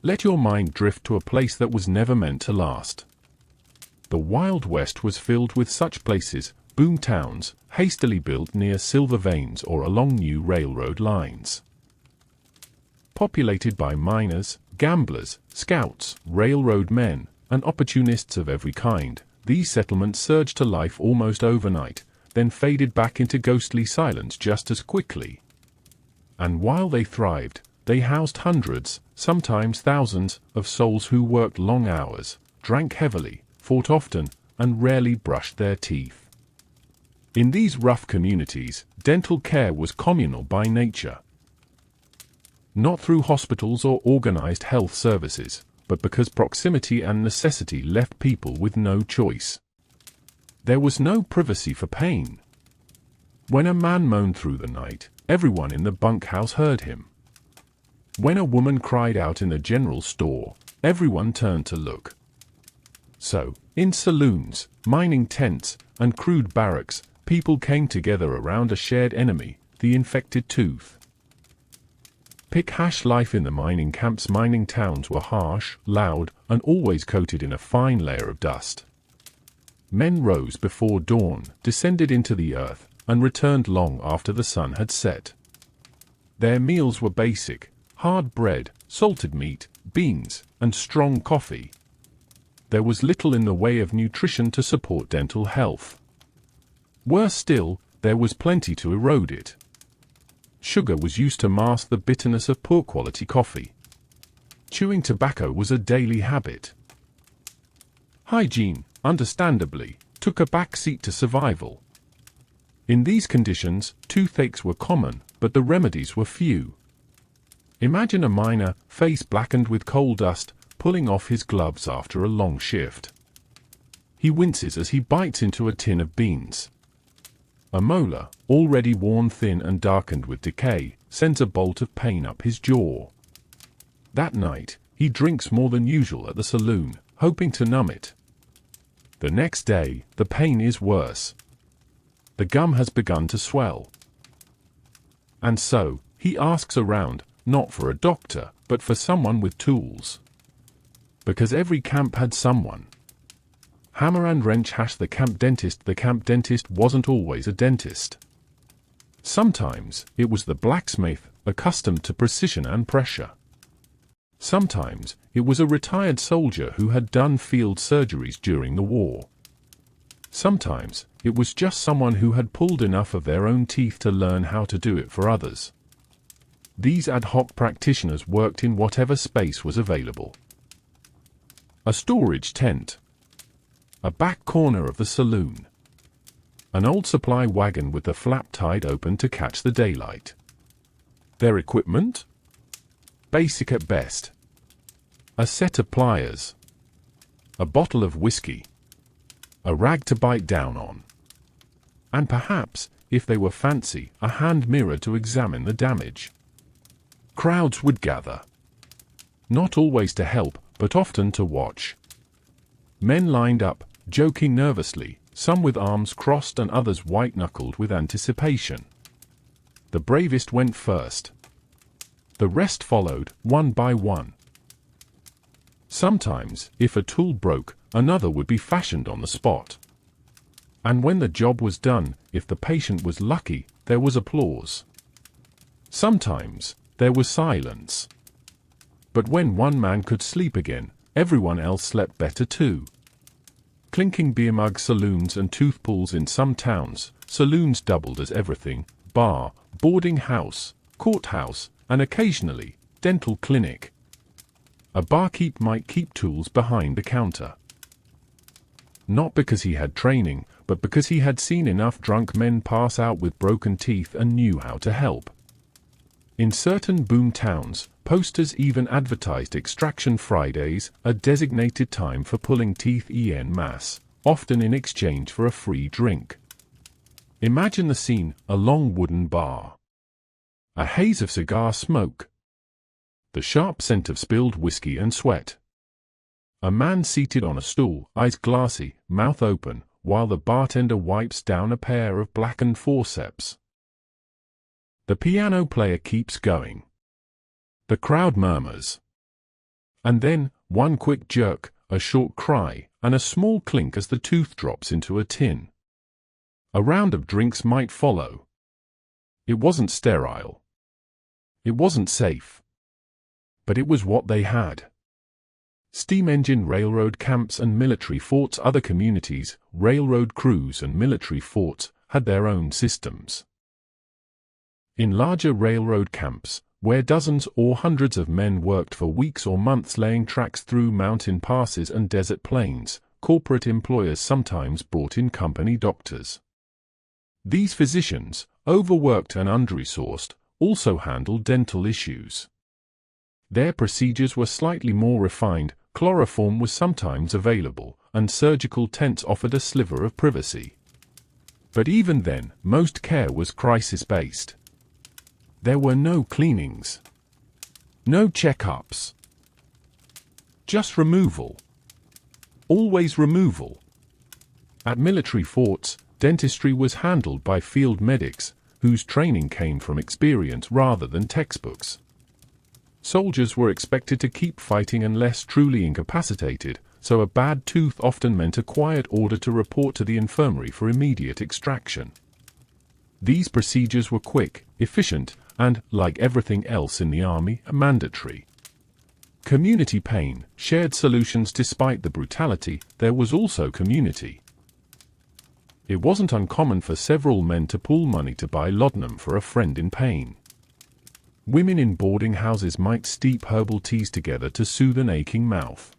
Let your mind drift to a place that was never meant to last. The Wild West was filled with such places, boom towns, hastily built near silver veins or along new railroad lines. Populated by miners, gamblers, scouts, railroad men, and opportunists of every kind, these settlements surged to life almost overnight, then faded back into ghostly silence just as quickly. And while they thrived, they housed hundreds, sometimes thousands, of souls who worked long hours, drank heavily, fought often, and rarely brushed their teeth. In these rough communities, dental care was communal by nature. Not through hospitals or organized health services, but because proximity and necessity left people with no choice. There was no privacy for pain. When a man moaned through the night, everyone in the bunkhouse heard him. When a woman cried out in the general store, everyone turned to look. So, in saloons, mining tents, and crude barracks, people came together around a shared enemy, the infected tooth. Pick-hash life in the mining camps. Mining towns were harsh, loud, and always coated in a fine layer of dust. Men rose before dawn, descended into the earth, and returned long after the sun had set. Their meals were basic: hard bread, salted meat, beans, and strong coffee. There was little in the way of nutrition to support dental health. Worse still, there was plenty to erode it. Sugar was used to mask the bitterness of poor quality coffee. Chewing tobacco was a daily habit. Hygiene, understandably, took a back seat to survival. In these conditions, toothaches were common, but the remedies were few. Imagine a miner, face blackened with coal dust, pulling off his gloves after a long shift. He winces as he bites into a tin of beans. A molar, already worn thin and darkened with decay, sends a bolt of pain up his jaw. That night, he drinks more than usual at the saloon, hoping to numb it. The next day, the pain is worse. The gum has begun to swell. And so, he asks around, not for a doctor, but for someone with tools. Because every camp had someone. Hammer and wrench the camp dentist. The camp dentist wasn't always a dentist. Sometimes, it was the blacksmith, accustomed to precision and pressure. Sometimes, it was a retired soldier who had done field surgeries during the war. Sometimes, it was just someone who had pulled enough of their own teeth to learn how to do it for others. These ad hoc practitioners worked in whatever space was available. A storage tent. A back corner of the saloon. An old supply wagon with the flap tied open to catch the daylight. Their equipment? Basic at best. A set of pliers. A bottle of whiskey. A rag to bite down on. And perhaps, if they were fancy, a hand mirror to examine the damage. Crowds would gather. Not always to help, but often to watch. Men lined up, joking nervously, some with arms crossed and others white-knuckled with anticipation. The bravest went first. The rest followed, one by one. Sometimes, if a tool broke, another would be fashioned on the spot. And when the job was done, if the patient was lucky, there was applause. Sometimes, there was silence. But when one man could sleep again, everyone else slept better too. Clinking beer mug saloons and tooth pulls. In some towns, saloons doubled as everything: bar, boarding house, courthouse, and occasionally, dental clinic. A barkeep might keep tools behind the counter. Not because he had training, but because he had seen enough drunk men pass out with broken teeth and knew how to help. In certain boom towns, posters even advertised Extraction Fridays, a designated time for pulling teeth en masse, often in exchange for a free drink. Imagine the scene: a long wooden bar. A haze of cigar smoke. The sharp scent of spilled whiskey and sweat. A man seated on a stool, eyes glassy, mouth open, while the bartender wipes down a pair of blackened forceps. The piano player keeps going. The crowd murmurs. And then, one quick jerk, a short cry, and a small clink as the tooth drops into a tin. A round of drinks might follow. It wasn't sterile. It wasn't safe. But it was what they had. Steam engine railroad camps and military forts. Other communities, railroad crews and military forts, had their own systems. In larger railroad camps, where dozens or hundreds of men worked for weeks or months laying tracks through mountain passes and desert plains, corporate employers sometimes brought in company doctors. These physicians, overworked and under-resourced, also handled dental issues. Their procedures were slightly more refined, chloroform was sometimes available, and surgical tents offered a sliver of privacy. But even then, most care was crisis-based. There were no cleanings. No checkups. Just removal. Always removal. At military forts, dentistry was handled by field medics, whose training came from experience rather than textbooks. Soldiers were expected to keep fighting unless truly incapacitated, so a bad tooth often meant a quiet order to report to the infirmary for immediate extraction. These procedures were quick, efficient, and, like everything else in the army, mandatory. Community pain, shared solutions. Despite the brutality, there was also community. It wasn't uncommon for several men to pool money to buy laudanum for a friend in pain. Women in boarding houses might steep herbal teas together to soothe an aching mouth.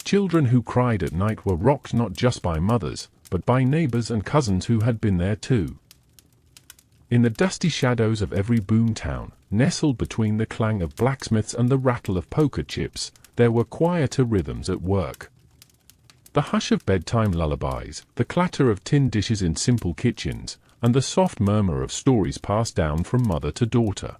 Children who cried at night were rocked not just by mothers, but by neighbors and cousins who had been there too. In the dusty shadows of every boom town, nestled between the clang of blacksmiths and the rattle of poker chips, there were quieter rhythms at work. The hush of bedtime lullabies, the clatter of tin dishes in simple kitchens, and the soft murmur of stories passed down from mother to daughter.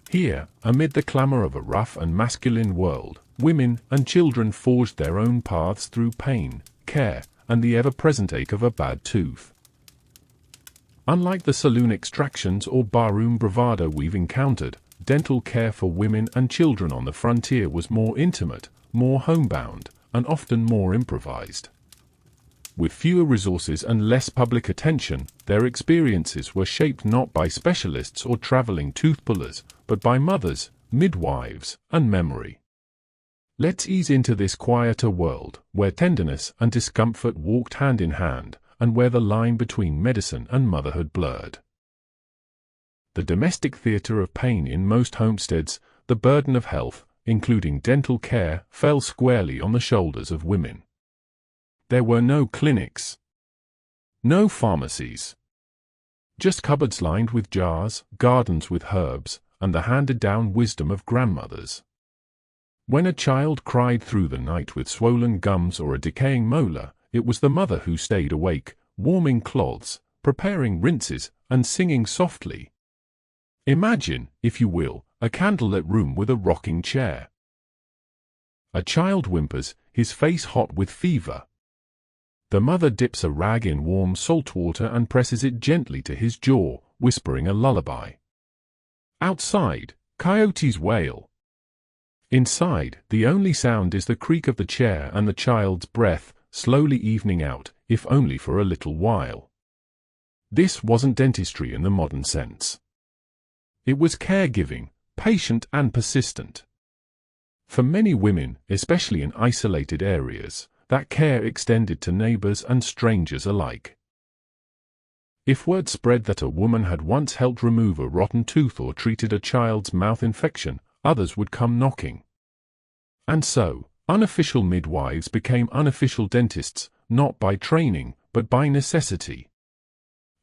Here, amid the clamor of a rough and masculine world, women and children forged their own paths through pain, care, and the ever-present ache of a bad tooth. Unlike the saloon extractions or barroom bravado we've encountered, dental care for women and children on the frontier was more intimate, more homebound, and often more improvised. With fewer resources and less public attention, their experiences were shaped not by specialists or traveling tooth pullers, but by mothers, midwives, and memory. Let's ease into this quieter world, where tenderness and discomfort walked hand in hand, and where the line between medicine and motherhood blurred. The domestic theater of pain. In most homesteads, the burden of health, including dental care, fell squarely on the shoulders of women. There were no clinics. No pharmacies. Just cupboards lined with jars, gardens with herbs, and the handed-down wisdom of grandmothers. When a child cried through the night with swollen gums or a decaying molar, it was the mother who stayed awake, warming cloths, preparing rinses, and singing softly. Imagine, if you will, a candlelit room with a rocking chair. A child whimpers, his face hot with fever. The mother dips a rag in warm salt water and presses it gently to his jaw, whispering a lullaby. Outside, coyotes wail. Inside, the only sound is the creak of the chair and the child's breath, slowly evening out, if only for a little while. This wasn't dentistry in the modern sense. It was caregiving, patient and persistent. For many women, especially in isolated areas, that care extended to neighbors and strangers alike. If word spread that a woman had once helped remove a rotten tooth or treated a child's mouth infection, others would come knocking. And so, unofficial midwives became unofficial dentists, not by training, but by necessity.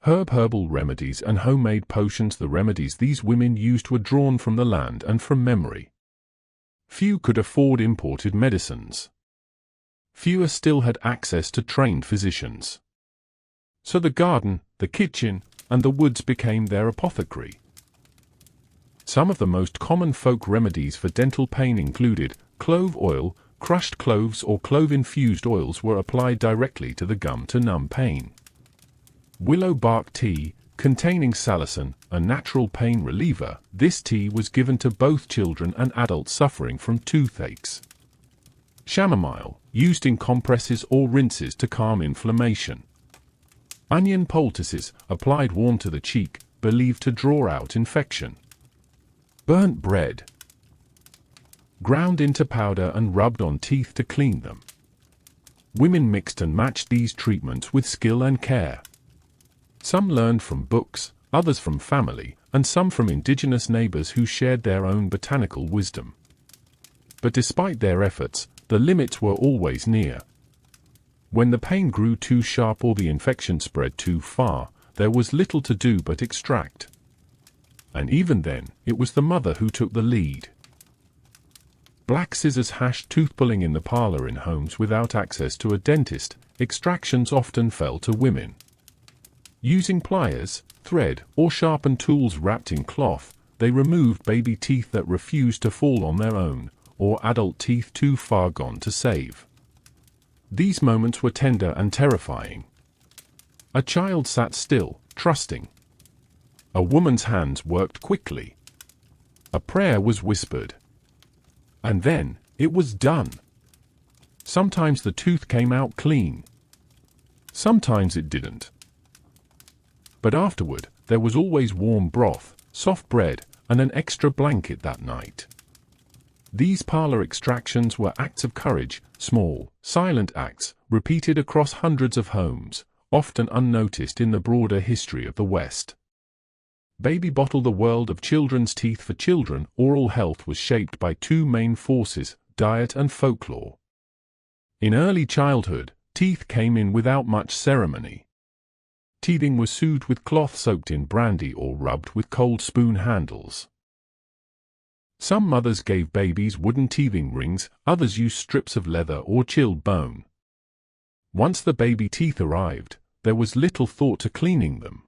Herbal remedies and homemade potions. The remedies these women used were drawn from the land and from memory. Few could afford imported medicines. Fewer still had access to trained physicians. So the garden, the kitchen, and the woods became their apothecary. Some of the most common folk remedies for dental pain included clove oil. Crushed cloves or clove-infused oils were applied directly to the gum to numb pain. Willow bark tea, containing salicin, a natural pain reliever. This tea was given to both children and adults suffering from toothaches. Chamomile, used in compresses or rinses to calm inflammation. Onion poultices, applied warm to the cheek, believed to draw out infection. Burnt bread, ground into powder and rubbed on teeth to clean them. Women mixed and matched these treatments with skill and care. Some learned from books, others from family, and some from indigenous neighbors who shared their own botanical wisdom. But despite their efforts, the limits were always near. When the pain grew too sharp or the infection spread too far, there was little to do but extract. And even then, it was the mother who took the lead. Black scissors hashed tooth pulling in the parlor. In homes without access to a dentist, extractions often fell to women. Using pliers, thread, or sharpened tools wrapped in cloth, they removed baby teeth that refused to fall on their own, or adult teeth too far gone to save. These moments were tender and terrifying. A child sat still, trusting. A woman's hands worked quickly. A prayer was whispered. And then, it was done. Sometimes the tooth came out clean. Sometimes it didn't. But afterward, there was always warm broth, soft bread, and an extra blanket that night. These parlor extractions were acts of courage, small, silent acts, repeated across hundreds of homes, often unnoticed in the broader history of the West. Baby bottle. The world of children's teeth for children. Oral health was shaped by two main forces, diet and folklore. In early childhood, teeth came in without much ceremony. Teething was soothed with cloth soaked in brandy or rubbed with cold spoon handles. Some mothers gave babies wooden teething rings, others used strips of leather or chilled bone. Once the baby teeth arrived, there was little thought to cleaning them.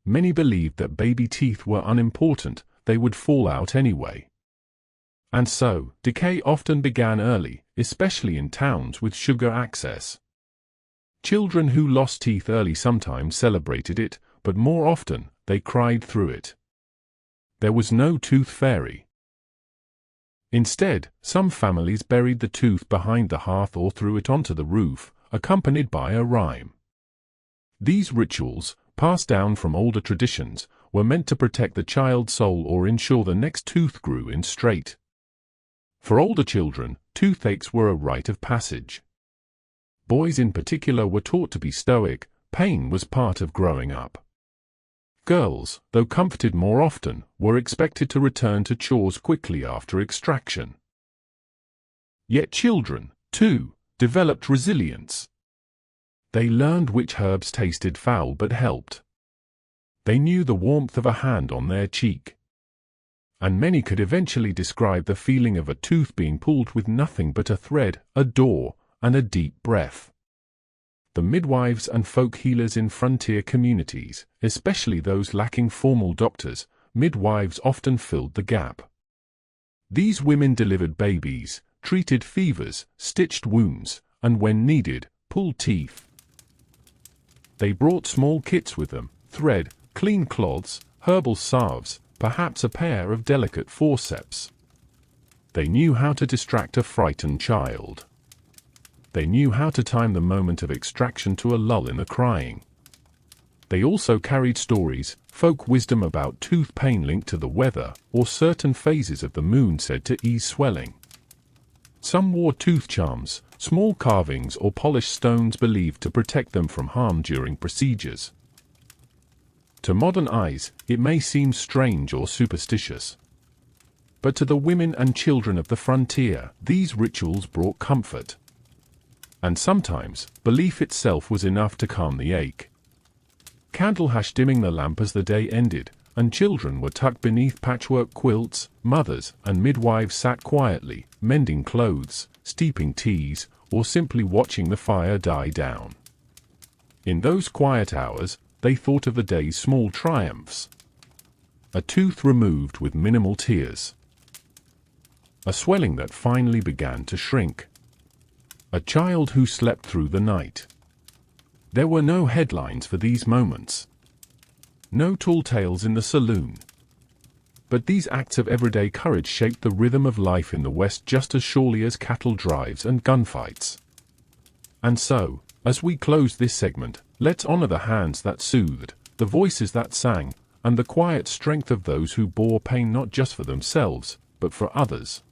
Many believed that baby teeth were unimportant, they would fall out anyway. And so, decay often began early, especially in towns with sugar access. Children who lost teeth early sometimes celebrated it, but more often, they cried through it. There was no tooth fairy. Instead, some families buried the tooth behind the hearth or threw it onto the roof, accompanied by a rhyme. These rituals, passed down from older traditions, were meant to protect the child's soul or ensure the next tooth grew in straight. For older children, toothaches were a rite of passage. Boys in particular were taught to be stoic. Pain was part of growing up. Girls, though comforted more often, were expected to return to chores quickly after extraction. Yet children, too, developed resilience. They learned which herbs tasted foul but helped. They knew the warmth of a hand on their cheek. And many could eventually describe the feeling of a tooth being pulled with nothing but a thread, a door, and a deep breath. The midwives and folk healers in frontier communities, especially those lacking formal doctors, midwives often filled the gap. These women delivered babies, treated fevers, stitched wounds, and when needed, pulled teeth. They brought small kits with them, thread, clean cloths, herbal salves, perhaps a pair of delicate forceps. They knew how to distract a frightened child. They knew how to time the moment of extraction to a lull in the crying. They also carried stories, folk wisdom about tooth pain linked to the weather, or certain phases of the moon said to ease swelling. Some wore tooth charms, small carvings or polished stones believed to protect them from harm during procedures. To modern eyes, it may seem strange or superstitious. But to the women and children of the frontier, these rituals brought comfort. And sometimes, belief itself was enough to calm the ache. Candle dimming the lamp as the day ended, and children were tucked beneath patchwork quilts. Mothers and midwives sat quietly, mending clothes, steeping teas, or simply watching the fire die down. In those quiet hours, they thought of the day's small triumphs. A tooth removed with minimal tears. A swelling that finally began to shrink. A child who slept through the night. There were no headlines for these moments. No tall tales in the saloon. But these acts of everyday courage shaped the rhythm of life in the West just as surely as cattle drives and gunfights. And so, as we close this segment, let's honor the hands that soothed, the voices that sang, and the quiet strength of those who bore pain not just for themselves, but for others.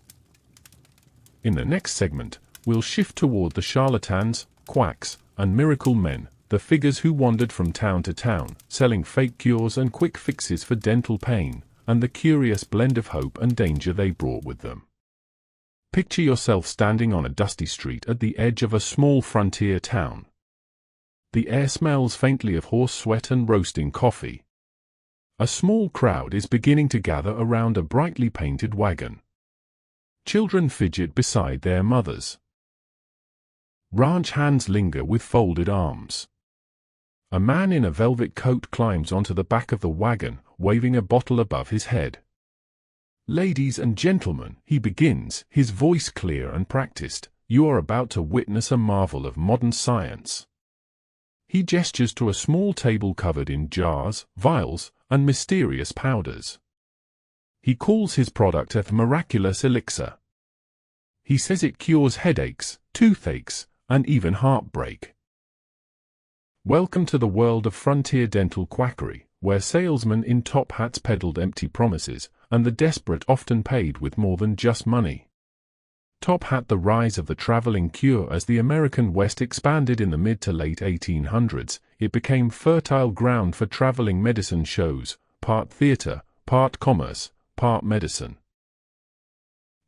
In the next segment, we'll shift toward the charlatans, quacks, and miracle men, the figures who wandered from town to town, selling fake cures and quick fixes for dental pain, and the curious blend of hope and danger they brought with them. Picture yourself standing on a dusty street at the edge of a small frontier town. The air smells faintly of horse sweat and roasting coffee. A small crowd is beginning to gather around a brightly painted wagon. Children fidget beside their mothers. Ranch hands linger with folded arms. A man in a velvet coat climbs onto the back of the wagon, waving a bottle above his head. "Ladies and gentlemen," he begins, his voice clear and practiced, "you are about to witness a marvel of modern science." He gestures to a small table covered in jars, vials, and mysterious powders. He calls his product a miraculous elixir. He says it cures headaches, toothaches, and even heartbreak. Welcome to the world of frontier dental quackery, where salesmen in top hats peddled empty promises, and the desperate often paid with more than just money. Top Hat: The Rise of the Traveling Cure. As the American West expanded in the mid to late 1800s, it became fertile ground for traveling medicine shows, part theater, part commerce, part medicine.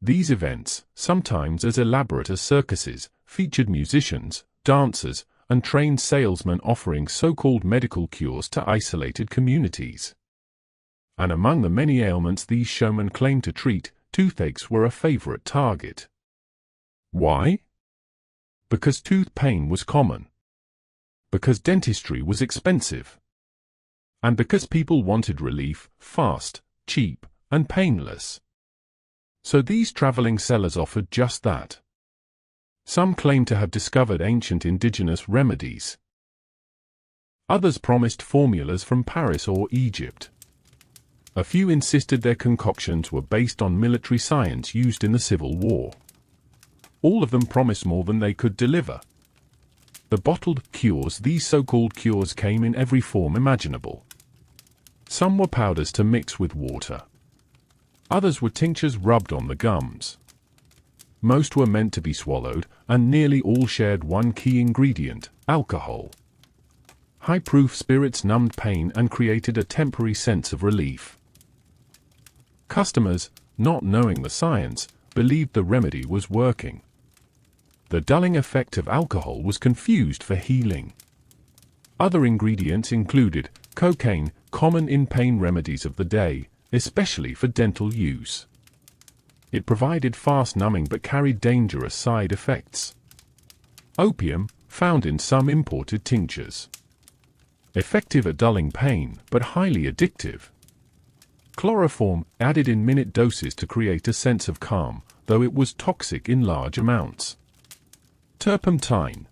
These events, sometimes as elaborate as circuses, featured musicians, dancers, and trained salesmen offering so-called medical cures to isolated communities. And among the many ailments these showmen claimed to treat, toothaches were a favorite target. Why? Because tooth pain was common. Because dentistry was expensive. And because people wanted relief, fast, cheap, and painless. So these traveling sellers offered just that. Some claimed to have discovered ancient indigenous remedies. Others promised formulas from Paris or Egypt. A few insisted their concoctions were based on military science used in the Civil War. All of them promised more than they could deliver. The bottled cures. These so-called cures came in every form imaginable. Some were powders to mix with water. Others were tinctures rubbed on the gums. Most were meant to be swallowed, and nearly all shared one key ingredient: alcohol. High-proof spirits numbed pain and created a temporary sense of relief. Customers, not knowing the science, believed the remedy was working. The dulling effect of alcohol was confused for healing. Other ingredients included cocaine, common in pain remedies of the day, especially for dental use. It provided fast numbing but carried dangerous side effects. Opium, found in some imported tinctures. Effective at dulling pain, but highly addictive. Chloroform, added in minute doses to create a sense of calm, though it was toxic in large amounts. Turpentine,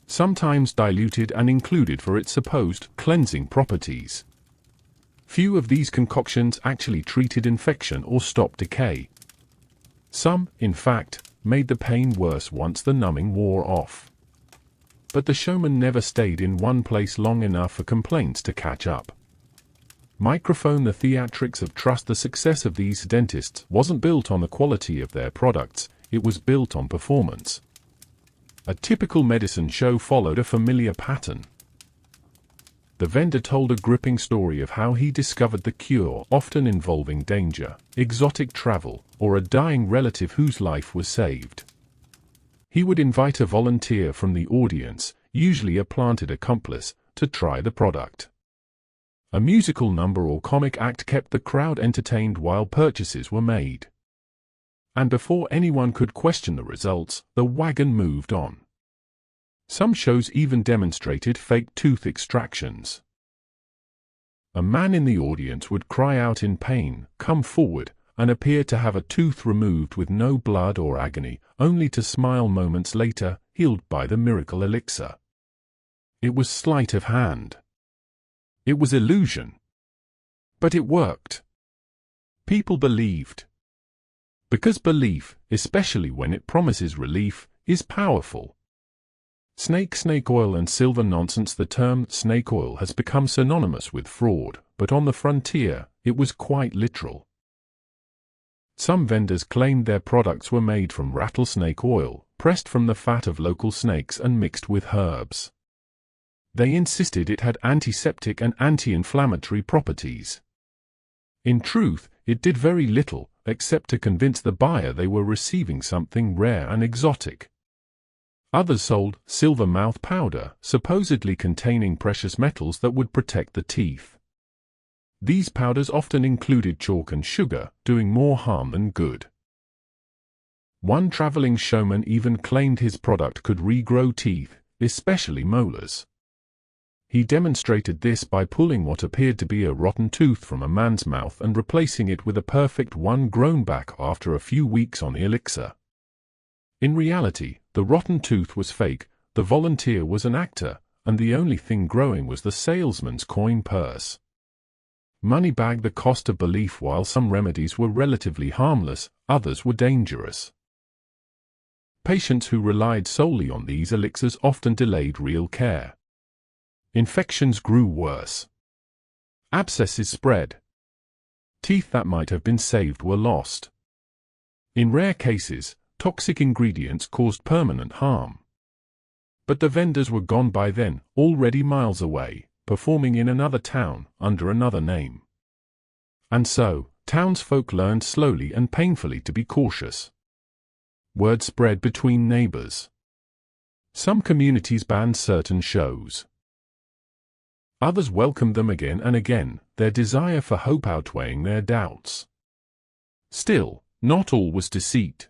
sometimes diluted and included for its supposed cleansing properties. Few of these concoctions actually treated infection or stopped decay. Some, in fact, made the pain worse once the numbing wore off. But the showman never stayed in one place long enough for complaints to catch up. Microphone: the theatrics of trust. The success of these dentists wasn't built on the quality of their products, it was built on performance. A typical medicine show followed a familiar pattern. The vendor told a gripping story of how he discovered the cure, often involving danger, exotic travel, or a dying relative whose life was saved. He would invite a volunteer from the audience, usually a planted accomplice, to try the product. A musical number or comic act kept the crowd entertained while purchases were made. And before anyone could question the results, the wagon moved on. Some shows even demonstrated fake tooth extractions. A man in the audience would cry out in pain, come forward, and appear to have a tooth removed with no blood or agony, only to smile moments later, healed by the miracle elixir. It was sleight of hand. It was illusion. But it worked. People believed. Because belief, especially when it promises relief, is powerful. Snake oil and silver nonsense. The term snake oil has become synonymous with fraud, but on the frontier, it was quite literal. Some vendors claimed their products were made from rattlesnake oil, pressed from the fat of local snakes and mixed with herbs. They insisted it had antiseptic and anti-inflammatory properties. In truth, it did very little, except to convince the buyer they were receiving something rare and exotic. Others sold silver mouth powder, supposedly containing precious metals that would protect the teeth. These powders often included chalk and sugar, doing more harm than good. One traveling showman even claimed his product could regrow teeth, especially molars. He demonstrated this by pulling what appeared to be a rotten tooth from a man's mouth and replacing it with a perfect one grown back after a few weeks on the elixir. In reality, the rotten tooth was fake, the volunteer was an actor, and the only thing growing was the salesman's coin purse. Money bagged the cost of belief. While some remedies were relatively harmless, others were dangerous. Patients who relied solely on these elixirs often delayed real care. Infections grew worse. Abscesses spread. Teeth that might have been saved were lost. In rare cases, toxic ingredients caused permanent harm. But the vendors were gone by then, already miles away, performing in another town, under another name. And so, townsfolk learned slowly and painfully to be cautious. Word spread between neighbors. Some communities banned certain shows. Others welcomed them again and again, their desire for hope outweighing their doubts. Still, not all was deceit.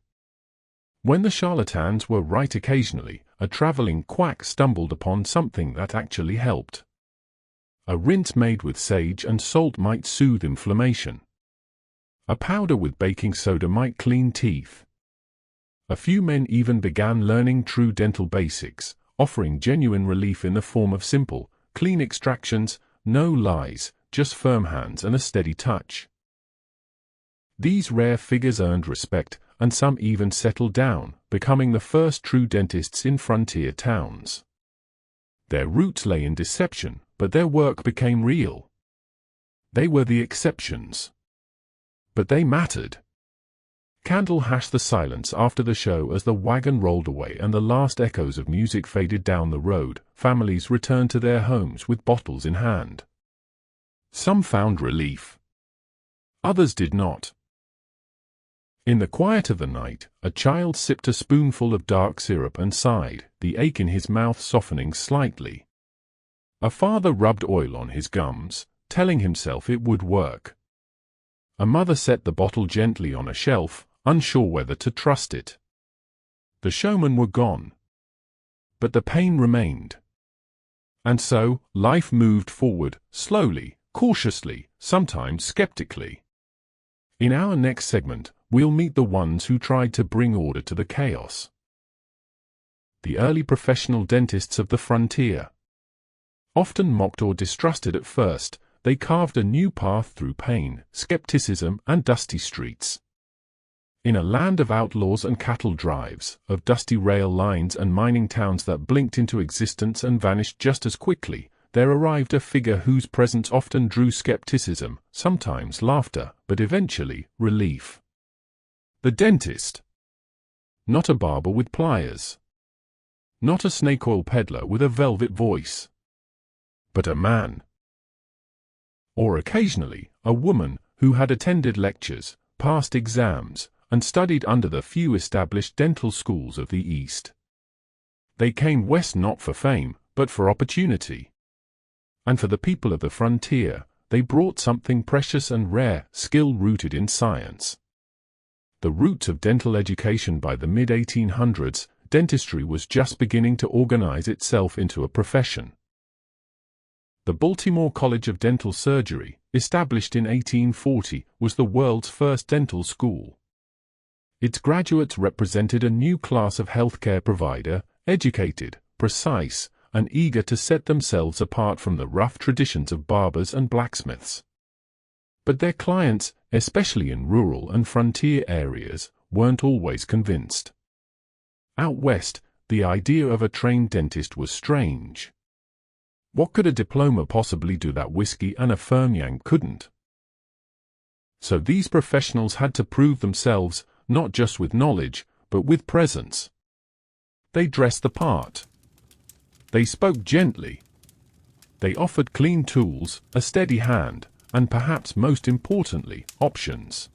When the charlatans were right occasionally, a traveling quack stumbled upon something that actually helped. A rinse made with sage and salt might soothe inflammation. A powder with baking soda might clean teeth. A few men even began learning true dental basics, offering genuine relief in the form of simple, clean extractions, no lies, just firm hands and a steady touch. These rare figures earned respect, and some even settled down, becoming the first true dentists in frontier towns. Their roots lay in deception, but their work became real. They were the exceptions. But they mattered. Candle hashed the silence after the show as the wagon rolled away and the last echoes of music faded down the road. Families returned to their homes with bottles in hand. Some found relief. Others did not. In the quiet of the night, a child sipped a spoonful of dark syrup and sighed, the ache in his mouth softening slightly. A father rubbed oil on his gums, telling himself it would work. A mother set the bottle gently on a shelf, unsure whether to trust it. The showmen were gone. But the pain remained. And so, life moved forward, slowly, cautiously, sometimes skeptically. In our next segment, we'll meet the ones who tried to bring order to the chaos. The early professional dentists of the frontier. Often mocked or distrusted at first, they carved a new path through pain, skepticism, and dusty streets. In a land of outlaws and cattle drives, of dusty rail lines and mining towns that blinked into existence and vanished just as quickly, there arrived a figure whose presence often drew skepticism, sometimes laughter, but eventually, relief. The dentist. Not a barber with pliers. Not a snake oil peddler with a velvet voice. But a man. Or occasionally, a woman who had attended lectures, passed exams, and studied under the few established dental schools of the East. They came west not for fame, but for opportunity. And for the people of the frontier, they brought something precious and rare, skill rooted in science. The roots of dental education. By the mid-1800s, dentistry was just beginning to organize itself into a profession. The Baltimore College of Dental Surgery, established in 1840, was the world's first dental school. Its graduates represented a new class of healthcare provider, educated, precise, and eager to set themselves apart from the rough traditions of barbers and blacksmiths. But their clients, especially in rural and frontier areas, weren't always convinced. Out west, the idea of a trained dentist was strange. What could a diploma possibly do that whiskey and a firm yank couldn't? So these professionals had to prove themselves, not just with knowledge, but with presence. They dressed the part. They spoke gently. They offered clean tools, a steady hand, and perhaps most importantly, options.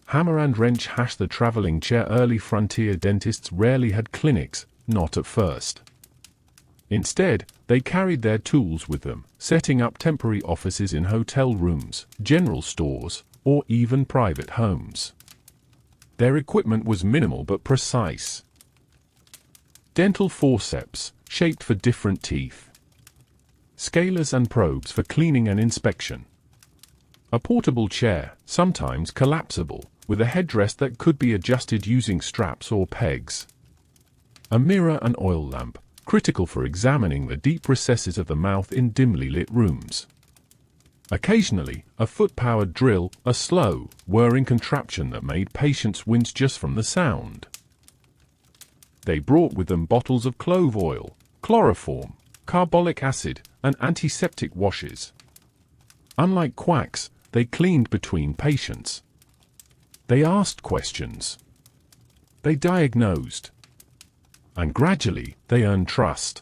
Hammer and wrench hash the traveling chair. Early frontier dentists rarely had clinics, not at first. Instead, they carried their tools with them, setting up temporary offices in hotel rooms, general stores, or even private homes. Their equipment was minimal but precise. Dental forceps, shaped for different teeth. Scalers and probes for cleaning and inspection. A portable chair, sometimes collapsible, with a headrest that could be adjusted using straps or pegs. A mirror and oil lamp, critical for examining the deep recesses of the mouth in dimly lit rooms. Occasionally, a foot-powered drill, a slow, whirring contraption that made patients wince just from the sound. They brought with them bottles of clove oil, chloroform, carbolic acid, and antiseptic washes. Unlike quacks, they cleaned between patients. They asked questions. They diagnosed. And gradually, they earned trust.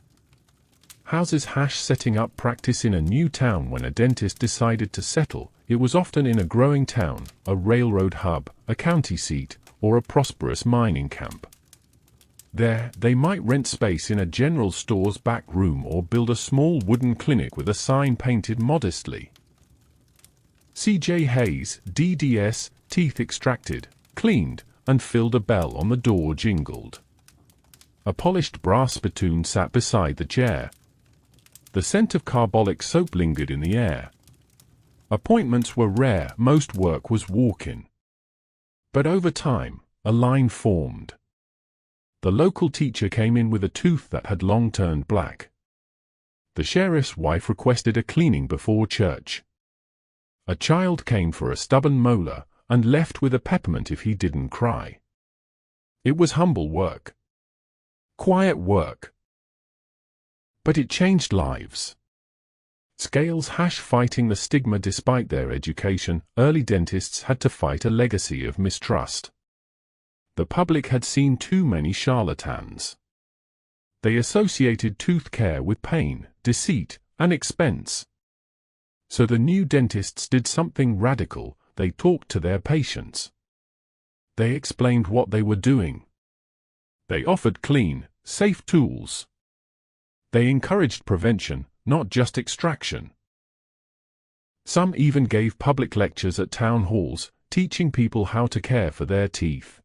Houses setting up practice in a new town. When a dentist decided to settle, it was often in a growing town, a railroad hub, a county seat, or a prosperous mining camp. There, they might rent space in a general store's back room or build a small wooden clinic with a sign painted modestly. C.J. Hayes, DDS, teeth extracted, cleaned, and filled. A bell on the door jingled. A polished brass spittoon sat beside the chair. The scent of carbolic soap lingered in the air. Appointments were rare, most work was walk-in. But over time, a line formed. The local teacher came in with a tooth that had long turned black. The sheriff's wife requested a cleaning before church. A child came for a stubborn molar, and left with a peppermint if he didn't cry. It was humble work. Quiet work. But it changed lives. Scales fighting the stigma. Despite their education, early dentists had to fight a legacy of mistrust. The public had seen too many charlatans. They associated tooth care with pain, deceit, and expense. So the new dentists did something radical. They talked to their patients. They explained what they were doing. They offered clean, safe tools. They encouraged prevention, not just extraction. Some even gave public lectures at town halls, teaching people how to care for their teeth.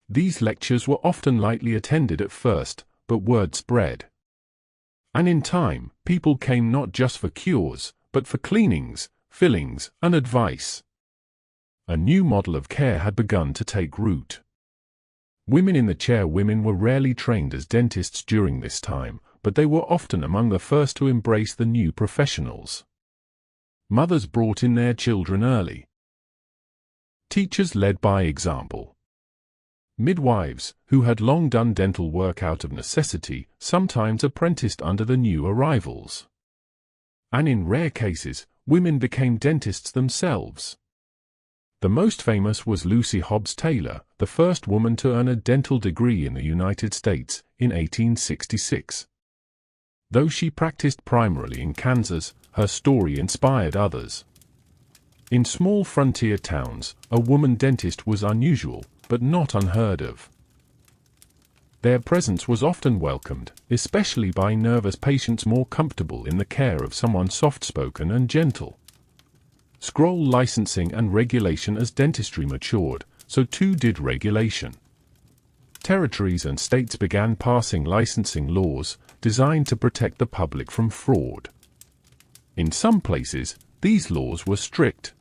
These lectures were often lightly attended at first, but word spread. And in time, people came not just for cures, but for cleanings, fillings, and advice. A new model of care had begun to take root. Women in the chair. Women were rarely trained as dentists during this time, but they were often among the first to embrace the new professionals. Mothers brought in their children early. Teachers led by example. Midwives, who had long done dental work out of necessity, sometimes apprenticed under the new arrivals. And in rare cases, women became dentists themselves. The most famous was Lucy Hobbs Taylor, the first woman to earn a dental degree in the United States, in 1866. Though she practiced primarily in Kansas, her story inspired others. In small frontier towns, a woman dentist was unusual, but not unheard of. Their presence was often welcomed, especially by nervous patients more comfortable in the care of someone soft-spoken and gentle. Scroll licensing and regulation. As dentistry matured, so too did regulation. Territories and states began passing licensing laws designed to protect the public from fraud. In some places, these laws were strict.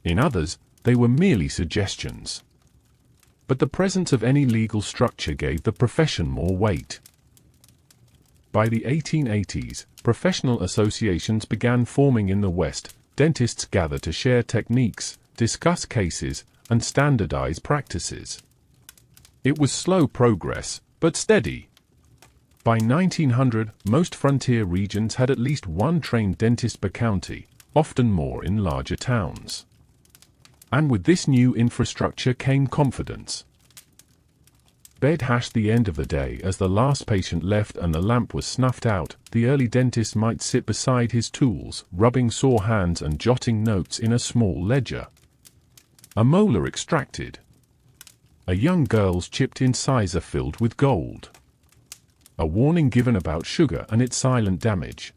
In others, they were merely suggestions. But the presence of any legal structure gave the profession more weight. By the 1880s, professional associations began forming in the West. Dentists gathered to share techniques, discuss cases, and standardize practices. It was slow progress, but steady. By 1900, most frontier regions had at least one trained dentist per county, often more in larger towns. And with this new infrastructure came confidence. The end of the day. As the last patient left and the lamp was snuffed out, the early dentist might sit beside his tools, rubbing sore hands and jotting notes in a small ledger. A molar extracted. A young girl's chipped incisor filled with gold. a warning given about sugar and its silent damage.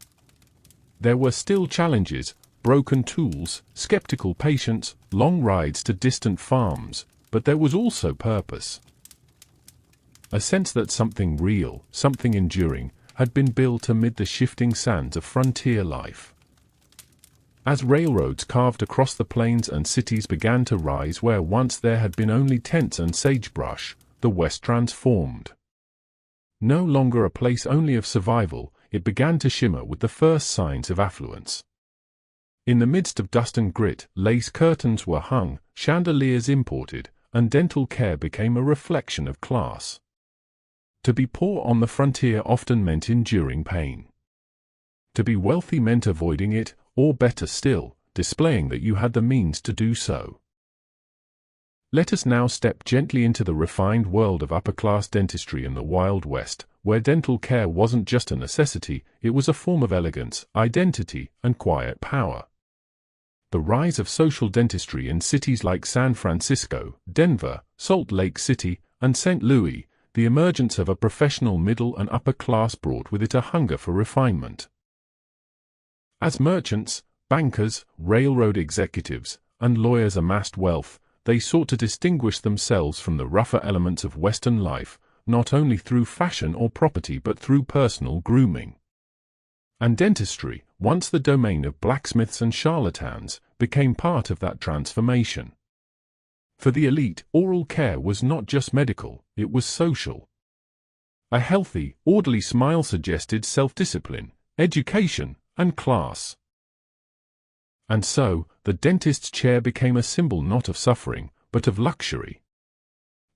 There were still challenges: broken tools, skeptical patients, long rides to distant farms, but there was also purpose. A sense that something real, something enduring, had been built amid the shifting sands of frontier life. As railroads carved across the plains and cities began to rise where once there had been only tents and sagebrush, the West transformed. No longer a place only of survival, it began to shimmer with the first signs of affluence. In the midst of dust and grit, lace curtains were hung, chandeliers imported, and dental care became a reflection of class. To be poor on the frontier often meant enduring pain. To be wealthy meant avoiding it, or better still, displaying that you had the means to do so. Let us now step gently into the refined world of upper-class dentistry in the Wild West, where dental care wasn't just a necessity, it was a form of elegance, identity, and quiet power. The rise of social dentistry in cities like San Francisco, Denver, Salt Lake City, and St. Louis, the emergence of a professional middle and upper class brought with it a hunger for refinement. As merchants, bankers, railroad executives, and lawyers amassed wealth, they sought to distinguish themselves from the rougher elements of Western life, not only through fashion or property but through personal grooming. And dentistry, once the domain of blacksmiths and charlatans, became part of that transformation. For the elite, oral care was not just medical, it was social. A healthy, orderly smile suggested self-discipline, education, and class. And so, the dentist's chair became a symbol not of suffering, but of luxury.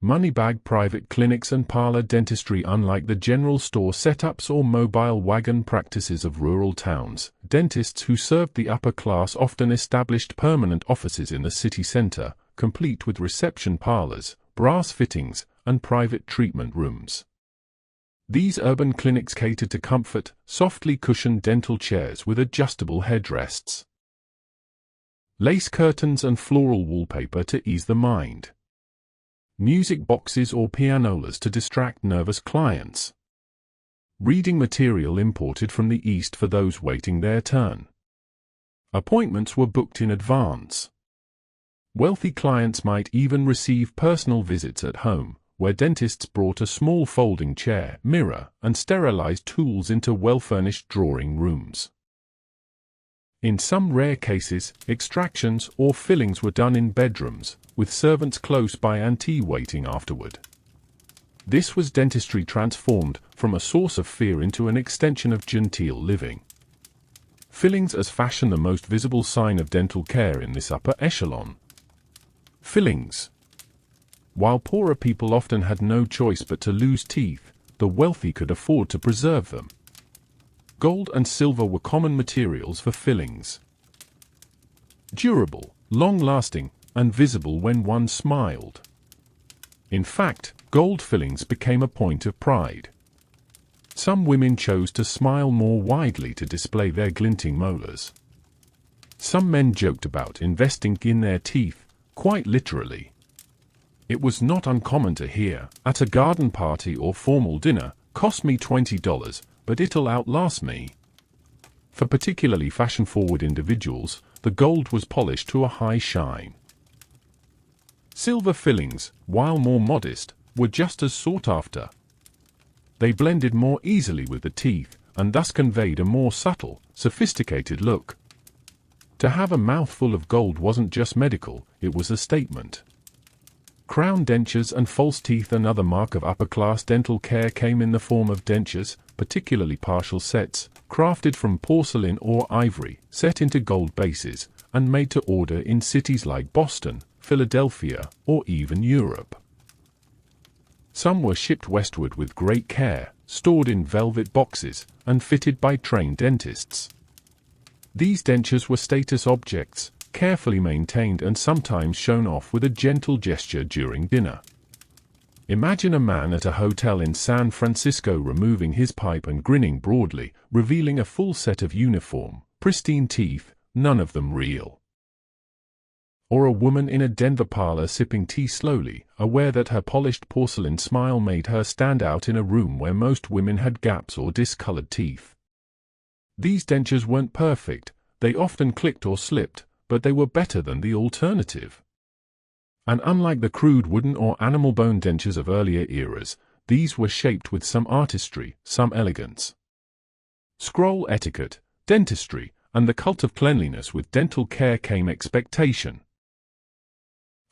Moneybag private clinics and parlor dentistry, unlike the general store setups or mobile wagon practices of rural towns, dentists who served the upper class often established permanent offices in the city center, complete with reception parlors, brass fittings, and private treatment rooms. These urban clinics catered to comfort, softly cushioned dental chairs with adjustable headrests, lace curtains and floral wallpaper to ease the mind, music boxes or pianolas to distract nervous clients, reading material imported from the East for those waiting their turn. Appointments were booked in advance. Wealthy clients might even receive personal visits at home, where dentists brought a small folding chair, mirror, and sterilized tools into well-furnished drawing rooms. In some rare cases, extractions or fillings were done in bedrooms, with servants close by and tea waiting afterward. This was dentistry transformed from a source of fear into an extension of genteel living. Fillings as fashion, the most visible sign of dental care in this upper echelon. Fillings. While poorer people often had no choice but to lose teeth, the wealthy could afford to preserve them. Gold and silver were common materials for fillings. Durable, long-lasting, and visible when one smiled. In fact, gold fillings became a point of pride. Some women chose to smile more widely to display their glinting molars. Some men joked about investing in their teeth, quite literally. It was not uncommon to hear, at a garden party or formal dinner, "Cost me $20, but it'll outlast me." For particularly fashion-forward individuals, the gold was polished to a high shine. Silver fillings, while more modest, were just as sought after. They blended more easily with the teeth, and thus conveyed a more subtle, sophisticated look. To have a mouthful of gold wasn't just medical, it was a statement. Crown dentures and false teeth. Another mark of upper-class dental care came in the form of dentures, particularly partial sets, crafted from porcelain or ivory, set into gold bases, and made to order in cities like Boston, Philadelphia, or even Europe. Some were shipped westward with great care, stored in velvet boxes, and fitted by trained dentists. These dentures were status objects, carefully maintained and sometimes shown off with a gentle gesture during dinner. Imagine a man at a hotel in San Francisco removing his pipe and grinning broadly, revealing a full set of uniform, pristine teeth, none of them real. Or a woman in a Denver parlor sipping tea slowly, aware that her polished porcelain smile made her stand out in a room where most women had gaps or discolored teeth. These dentures weren't perfect, they often clicked or slipped, but they were better than the alternative. And unlike the crude wooden or animal bone dentures of earlier eras, these were shaped with some artistry, some elegance. Scroll etiquette, dentistry, and the cult of cleanliness. With dental care came expectation.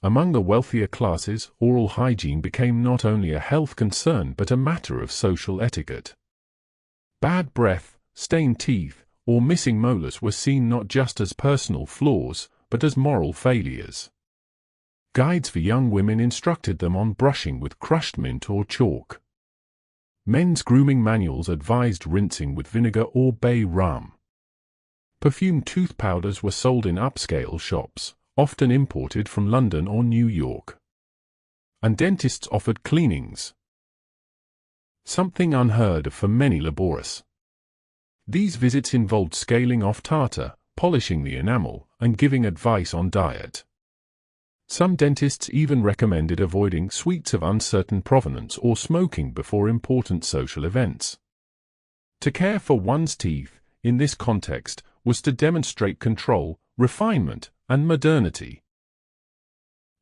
Among the wealthier classes, oral hygiene became not only a health concern but a matter of social etiquette. Bad breath, stained teeth, or missing molars were seen not just as personal flaws, but as moral failures. Guides for young women instructed them on brushing with crushed mint or chalk. Men's grooming manuals advised rinsing with vinegar or bay rum. Perfumed tooth powders were sold in upscale shops, often imported from London or New York. And dentists offered cleanings, something unheard of for many laborers. These visits involved scaling off tartar, polishing the enamel, and giving advice on diet. Some dentists even recommended avoiding sweets of uncertain provenance or smoking before important social events. To care for one's teeth, in this context, was to demonstrate control, refinement, and modernity.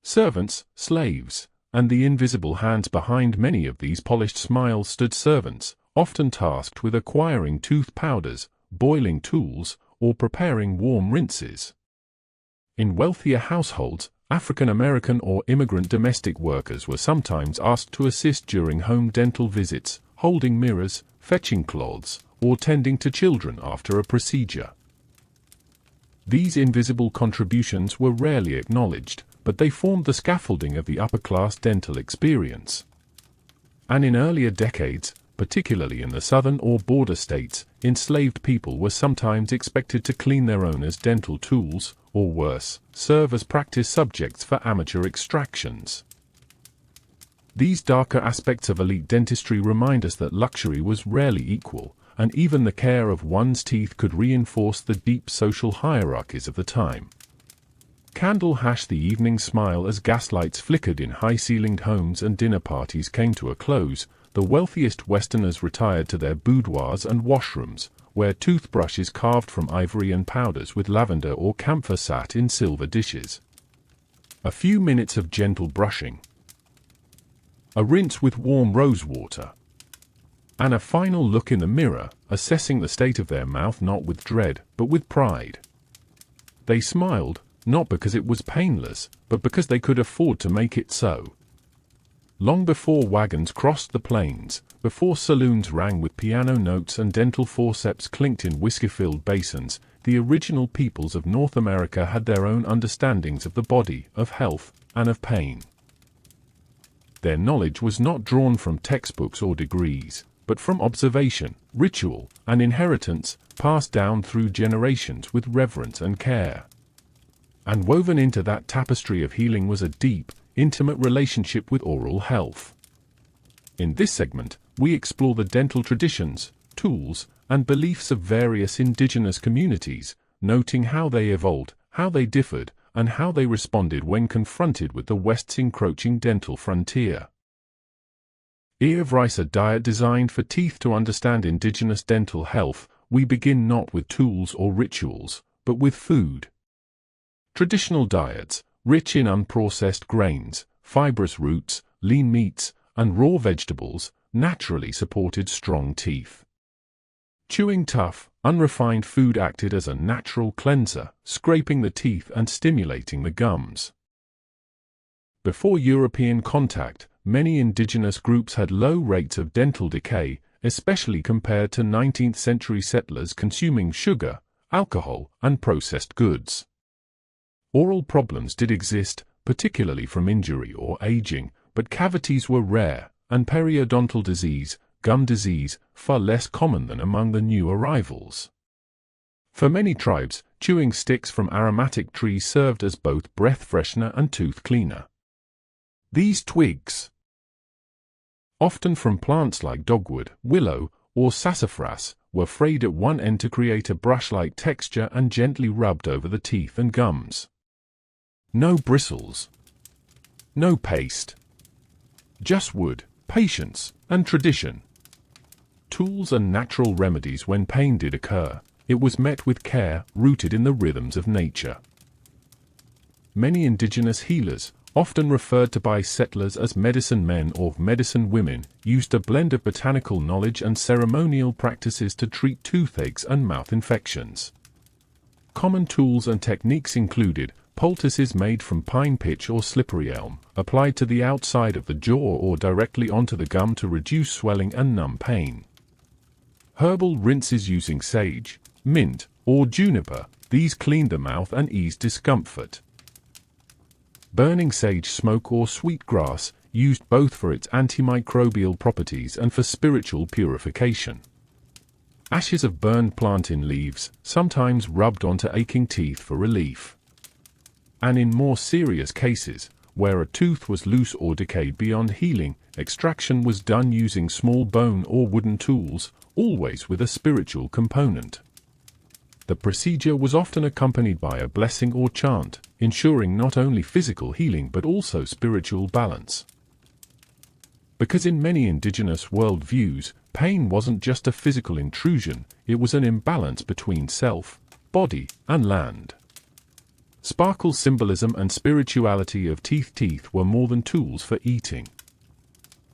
Servants, slaves, and the invisible hands behind many of these polished smiles stood servants, often tasked with acquiring tooth powders, boiling tools, or preparing warm rinses. In wealthier households, African American or immigrant domestic workers were sometimes asked to assist during home dental visits, holding mirrors, fetching cloths, or tending to children after a procedure. These invisible contributions were rarely acknowledged, but they formed the scaffolding of the upper-class dental experience. And in earlier decades, particularly in the southern or border states, enslaved people were sometimes expected to clean their owners' dental tools, or worse, serve as practice subjects for amateur extractions. These darker aspects of elite dentistry remind us that luxury was rarely equal, and even the care of one's teeth could reinforce the deep social hierarchies of the time. Candle hash the evening smile. As gaslights flickered in high-ceilinged homes and dinner parties came to a close, the wealthiest Westerners retired to their boudoirs and washrooms, where toothbrushes carved from ivory and powders with lavender or camphor sat in silver dishes. A few minutes of gentle brushing, a rinse with warm rose water, and a final look in the mirror, assessing the state of their mouth not with dread, but with pride. They smiled, not because it was painless, but because they could afford to make it so. Long before wagons crossed the plains, before saloons rang with piano notes and dental forceps clinked in whiskey-filled basins, the original peoples of North America had their own understandings of the body, of health, and of pain. Their knowledge was not drawn from textbooks or degrees, but from observation, ritual, and inheritance, passed down through generations with reverence and care. And woven into that tapestry of healing was a deep, intimate relationship with oral health. In this segment, we explore the dental traditions, tools, and beliefs of various indigenous communities, noting how they evolved, how they differed, and how they responded when confronted with the West's encroaching dental frontier. Rice, a diet designed for teeth. To understand indigenous dental health, we begin not with tools or rituals, but with food. Traditional diets, rich in unprocessed grains, fibrous roots, lean meats, and raw vegetables, naturally supported strong teeth. Chewing tough, unrefined food acted as a natural cleanser, scraping the teeth and stimulating the gums. Before European contact, many indigenous groups had low rates of dental decay, especially compared to 19th-century settlers consuming sugar, alcohol, and processed goods. Oral problems did exist, particularly from injury or aging, but cavities were rare, and periodontal disease, gum disease, far less common than among the new arrivals. For many tribes, chewing sticks from aromatic trees served as both breath freshener and tooth cleaner. These twigs, often from plants like dogwood, willow, or sassafras, were frayed at one end to create a brush-like texture and gently rubbed over the teeth and gums. No bristles. No paste. Just wood, patience, and tradition. Tools and natural remedies when pain did occur. It was met with care, rooted in the rhythms of nature. Many indigenous healers, often referred to by settlers as medicine men or medicine women, used a blend of botanical knowledge and ceremonial practices to treat toothaches and mouth infections. Common tools and techniques included poultices made from pine pitch or slippery elm, applied to the outside of the jaw or directly onto the gum to reduce swelling and numb pain. Herbal rinses using sage, mint, or juniper, these cleaned the mouth and eased discomfort. Burning sage smoke or sweet grass, used both for its antimicrobial properties and for spiritual purification. Ashes of burned plantain leaves, sometimes rubbed onto aching teeth for relief. And in more serious cases, where a tooth was loose or decayed beyond healing, extraction was done using small bone or wooden tools, always with a spiritual component. The procedure was often accompanied by a blessing or chant, ensuring not only physical healing but also spiritual balance. Because in many indigenous worldviews, pain wasn't just a physical intrusion, it was an imbalance between self, body, and land. Sparkle symbolism and spirituality of teeth were more than tools for eating.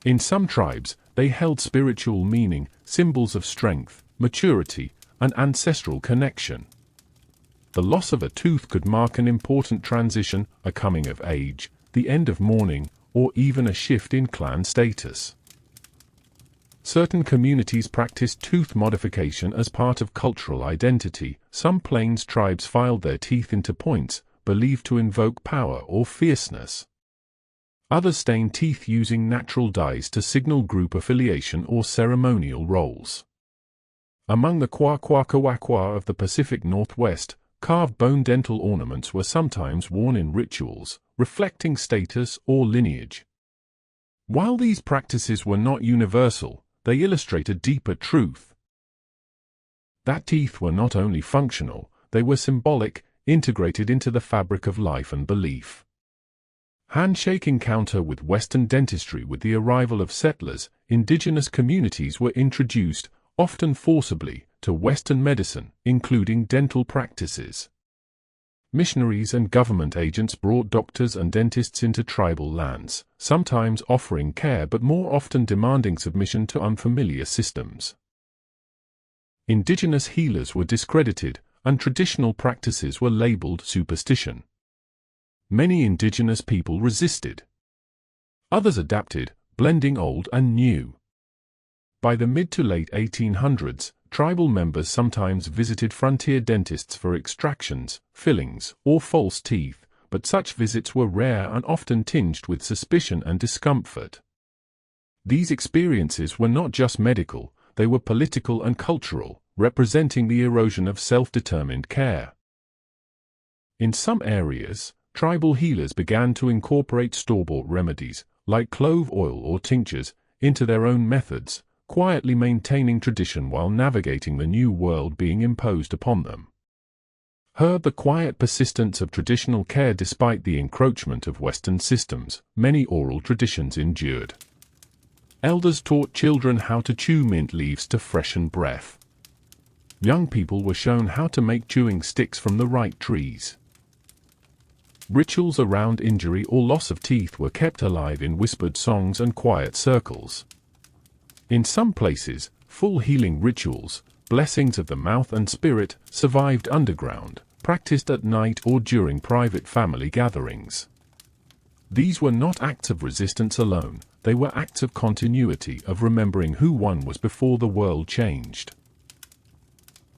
In some tribes, they held spiritual meaning, symbols of strength, maturity, and ancestral connection. The loss of a tooth could mark an important transition, a coming of age, the end of mourning, or even a shift in clan status. Certain communities practiced tooth modification as part of cultural identity. Some Plains tribes filed their teeth into points, believed to invoke power or fierceness. Others stained teeth using natural dyes to signal group affiliation or ceremonial roles. Among the Kwakwaka'wakwa of the Pacific Northwest, carved bone dental ornaments were sometimes worn in rituals, reflecting status or lineage. While these practices were not universal, they illustrate a deeper truth. That teeth were not only functional, they were symbolic, integrated into the fabric of life and belief. Handshake encounter with Western dentistry. With the arrival of settlers, indigenous communities were introduced, often forcibly, to Western medicine, including dental practices. Missionaries and government agents brought doctors and dentists into tribal lands, sometimes offering care but more often demanding submission to unfamiliar systems. Indigenous healers were discredited, and traditional practices were labeled superstition. Many indigenous people resisted. Others adapted, blending old and new. By the mid to late 1800s, tribal members sometimes visited frontier dentists for extractions, fillings, or false teeth, but such visits were rare and often tinged with suspicion and discomfort. These experiences were not just medical, they were political and cultural, representing the erosion of self-determined care. In some areas, tribal healers began to incorporate store-bought remedies, like clove oil or tinctures, into their own methods, quietly maintaining tradition while navigating the new world being imposed upon them. The quiet persistence of traditional care. Despite the encroachment of Western systems, many oral traditions endured. Elders taught children how to chew mint leaves to freshen breath. Young people were shown how to make chewing sticks from the right trees. Rituals around injury or loss of teeth were kept alive in whispered songs and quiet circles. In some places, full healing rituals, blessings of the mouth and spirit, survived underground, practiced at night or during private family gatherings. These were not acts of resistance alone, they were acts of continuity, of remembering who one was before the world changed.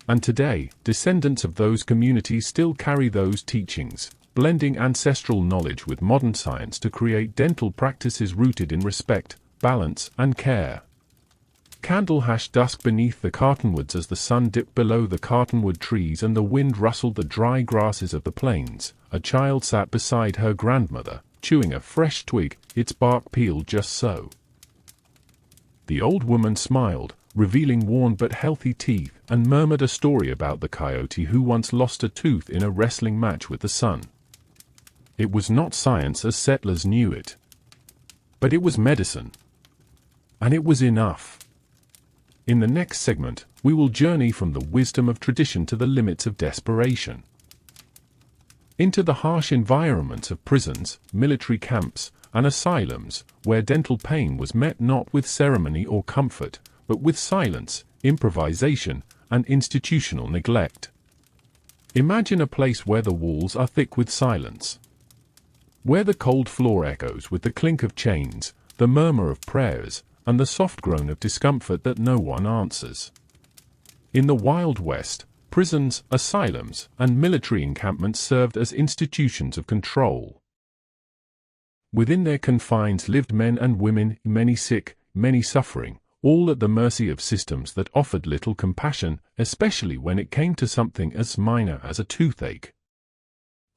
And today, descendants of those communities still carry those teachings, blending ancestral knowledge with modern science to create dental practices rooted in respect, balance, and care. Dusk beneath the cottonwoods. As the sun dipped below the cottonwood trees and the wind rustled the dry grasses of the plains, a child sat beside her grandmother, chewing a fresh twig, its bark peeled just so. The old woman smiled, revealing worn but healthy teeth, and murmured a story about the coyote who once lost a tooth in a wrestling match with the sun. It was not science as settlers knew it. But it was medicine. And it was enough. In the next segment, we will journey from the wisdom of tradition to the limits of desperation. Into the harsh environments of prisons, military camps, and asylums, where dental pain was met not with ceremony or comfort, but with silence, improvisation, and institutional neglect. Imagine a place where the walls are thick with silence. Where the cold floor echoes with the clink of chains, the murmur of prayers, and the soft groan of discomfort that no one answers. In the Wild West, prisons, asylums, and military encampments served as institutions of control. Within their confines lived men and women, many sick, many suffering, all at the mercy of systems that offered little compassion, especially when it came to something as minor as a toothache.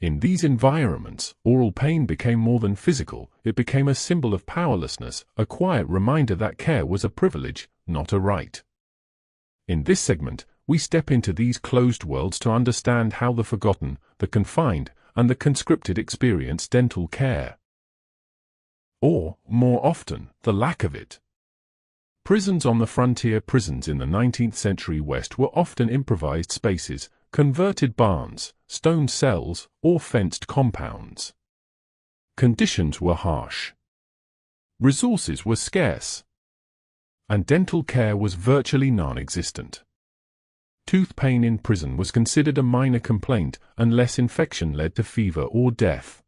In these environments, oral pain became more than physical, it became a symbol of powerlessness, a quiet reminder that care was a privilege, not a right. In this segment, we step into these closed worlds to understand how the forgotten, the confined, and the conscripted experience dental care. Or, more often, the lack of it. Prisons on the frontier. Prisons in the 19th century West were often improvised spaces, converted barns, stone cells, or fenced compounds. Conditions were harsh. Resources were scarce. And dental care was virtually non-existent. Tooth pain in prison was considered a minor complaint unless infection led to fever or death.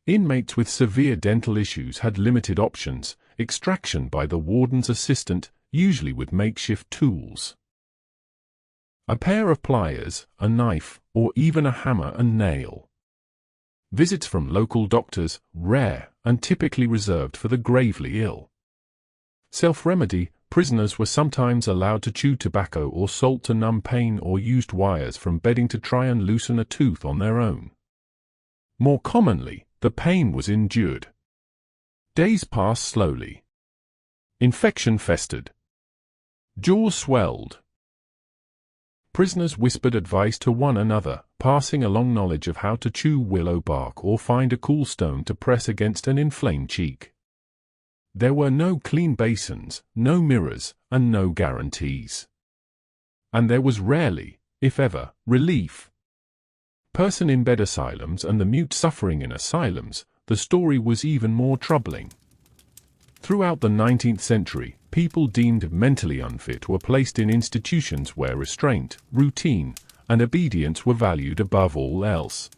Inmates with severe dental issues had limited options, extraction by the warden's assistant, usually with makeshift tools. A pair of pliers, a knife, or even a hammer and nail. Visits from local doctors, rare, and typically reserved for the gravely ill. Self-remedy, prisoners were sometimes allowed to chew tobacco or salt to numb pain or used wires from bedding to try and loosen a tooth on their own. More commonly, the pain was endured. Days passed slowly. Infection festered. Jaws swelled. Prisoners whispered advice to one another, passing along knowledge of how to chew willow bark or find a cool stone to press against an inflamed cheek. There were no clean basins, no mirrors, and no guarantees. And there was rarely, if ever, relief. Person-in-bed asylums and the mute suffering in asylums, the story was even more troubling. Throughout the 19th century, people deemed mentally unfit were placed in institutions where restraint, routine, and obedience were valued above all else.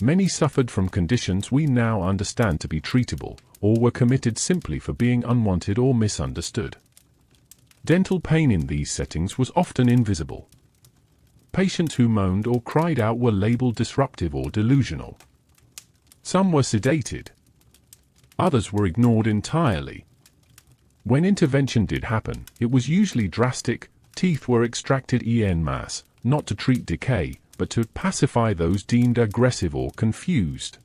Many suffered from conditions we now understand to be treatable, or were committed simply for being unwanted or misunderstood. Dental pain in these settings was often invisible. Patients who moaned or cried out were labeled disruptive or delusional. Some were sedated. Others were ignored entirely. When intervention did happen, it was usually drastic. Teeth were extracted en masse, not to treat decay, but to pacify those deemed aggressive or confused.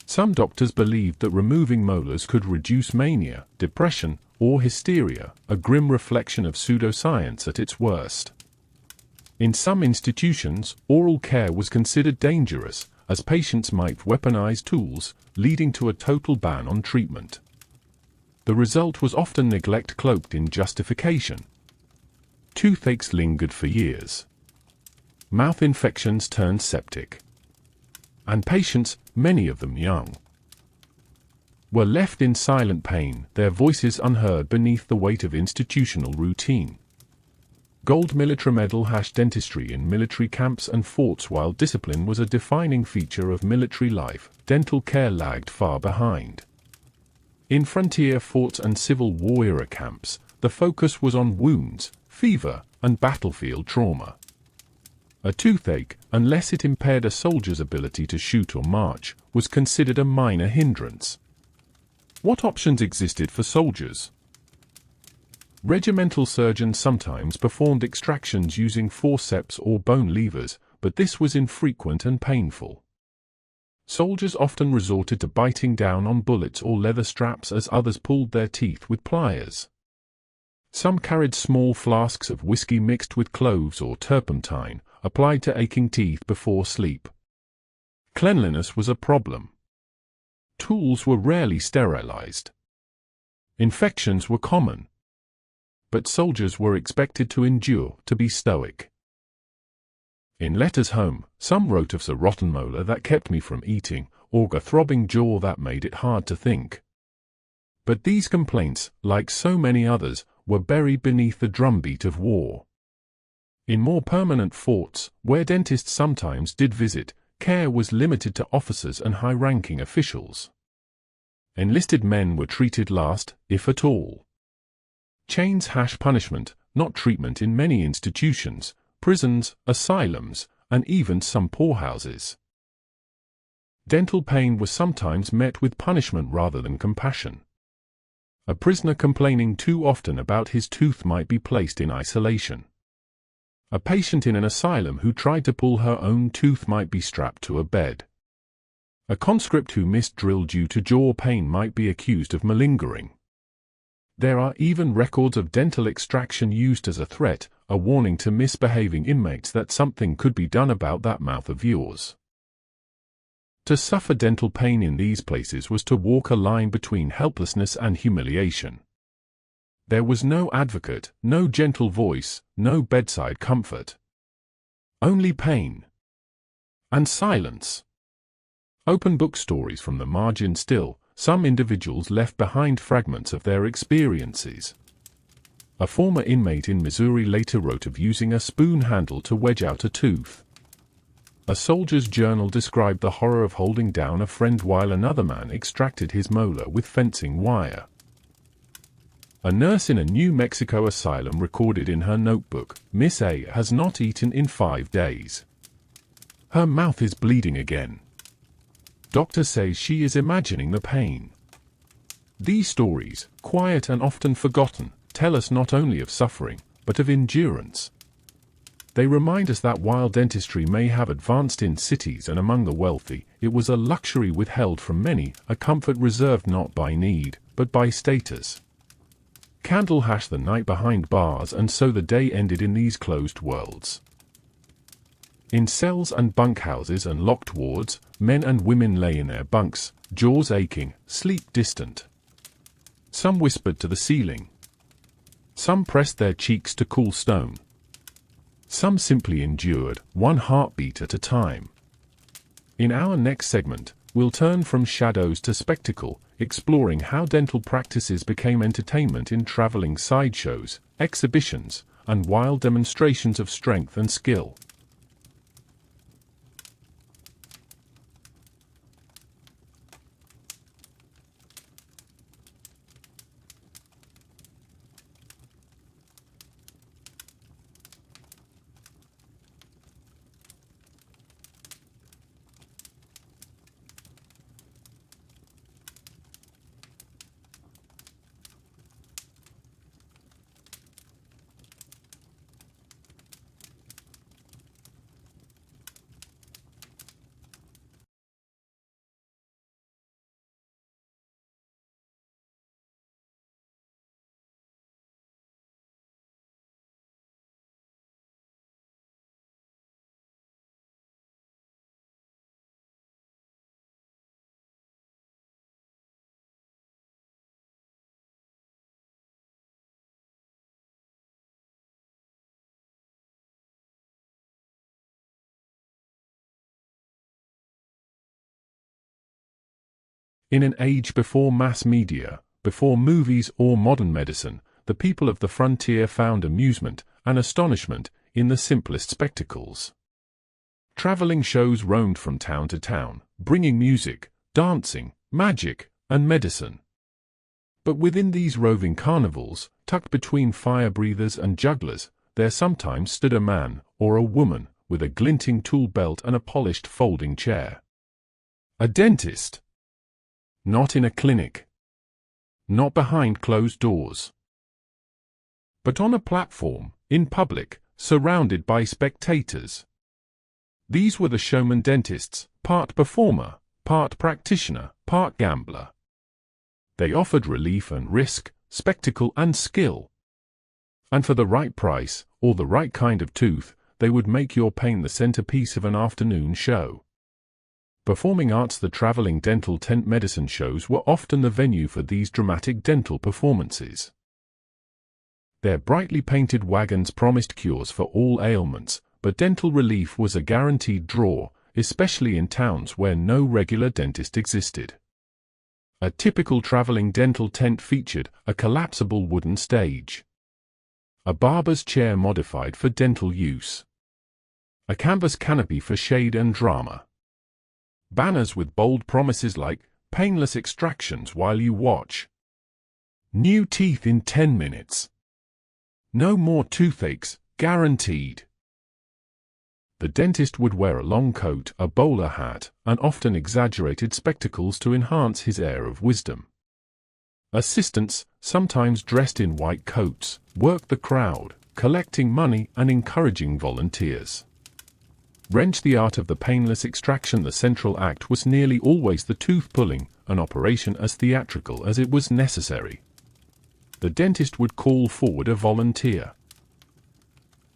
Some doctors believed that removing molars could reduce mania, depression, or hysteria, a grim reflection of pseudoscience at its worst. In some institutions, oral care was considered dangerous, as patients might weaponize tools, leading to a total ban on treatment. The result was often neglect cloaked in justification. Toothaches lingered for years. Mouth infections turned septic. And patients, many of them young, were left in silent pain, their voices unheard beneath the weight of institutional routine. Gold military medal dentistry in military camps and forts. While discipline was a defining feature of military life, dental care lagged far behind. In frontier forts and Civil War era camps, the focus was on wounds, fever, and battlefield trauma. A toothache, unless it impaired a soldier's ability to shoot or march, was considered a minor hindrance. What options existed for soldiers? Regimental surgeons sometimes performed extractions using forceps or bone levers, but this was infrequent and painful. Soldiers often resorted to biting down on bullets or leather straps as others pulled their teeth with pliers. Some carried small flasks of whiskey mixed with cloves or turpentine, applied to aching teeth before sleep. Cleanliness was a problem. Tools were rarely sterilized. Infections were common. But soldiers were expected to endure, to be stoic. In letters home, some wrote of the rotten molar that kept me from eating, or a throbbing jaw that made it hard to think. But these complaints, like so many others, were buried beneath the drumbeat of war. In more permanent forts, where dentists sometimes did visit, care was limited to officers and high-ranking officials. Enlisted men were treated last, if at all. Chains hash punishment, not treatment in many institutions, prisons, asylums, and even some poorhouses. Dental pain was sometimes met with punishment rather than compassion. A prisoner complaining too often about his tooth might be placed in isolation. A patient in an asylum who tried to pull her own tooth might be strapped to a bed. A conscript who missed drill due to jaw pain might be accused of malingering. There are even records of dental extraction used as a threat, a warning to misbehaving inmates that something could be done about that mouth of yours. To suffer dental pain in these places was to walk a line between helplessness and humiliation. There was no advocate, no gentle voice, no bedside comfort. Only pain. And silence. Open book stories from the margin still, some individuals left behind fragments of their experiences. A former inmate in Missouri later wrote of using a spoon handle to wedge out a tooth. A soldier's journal described the horror of holding down a friend while another man extracted his molar with fencing wire. A nurse in a New Mexico asylum recorded in her notebook, "Miss A has not eaten in 5 days. Her mouth is bleeding again. Doctor says she is imagining the pain." These stories, quiet and often forgotten, tell us not only of suffering, but of endurance. They remind us that while dentistry may have advanced in cities and among the wealthy, it was a luxury withheld from many, a comfort reserved not by need, but by status. Candle hash the night behind bars, and so the day ended in these closed worlds. In cells and bunkhouses and locked wards, men and women lay in their bunks, jaws aching, sleep distant. Some whispered to the ceiling. Some pressed their cheeks to cool stone. Some simply endured, one heartbeat at a time. In our next segment, we'll turn from shadows to spectacle, exploring how dental practices became entertainment in traveling sideshows, exhibitions, and wild demonstrations of strength and skill. In an age before mass media, before movies or modern medicine, the people of the frontier found amusement and astonishment in the simplest spectacles. Traveling shows roamed from town to town, bringing music, dancing, magic, and medicine. But within these roving carnivals, tucked between fire-breathers and jugglers, there sometimes stood a man, or a woman, with a glinting tool belt and a polished folding chair. A dentist. Not in a clinic. Not behind closed doors. But on a platform, in public, surrounded by spectators. These were the showman dentists, part performer, part practitioner, part gambler. They offered relief and risk, spectacle and skill. And for the right price, or the right kind of tooth, they would make your pain the centerpiece of an afternoon show. Performing arts. The traveling dental tent medicine shows were often the venue for these dramatic dental performances. Their brightly painted wagons promised cures for all ailments, but dental relief was a guaranteed draw, especially in towns where no regular dentist existed. A typical traveling dental tent featured a collapsible wooden stage, a barber's chair modified for dental use, a canvas canopy for shade and drama, banners with bold promises like painless extractions while you watch, new teeth in 10 minutes, no more toothaches, guaranteed. The dentist would wear a long coat, a bowler hat, and often exaggerated spectacles to enhance his air of wisdom. Assistants, sometimes dressed in white coats, worked the crowd, collecting money and encouraging volunteers. Wrench. The art of the painless extraction. The central act was nearly always the tooth pulling, an operation as theatrical as it was necessary. The dentist would call forward a volunteer,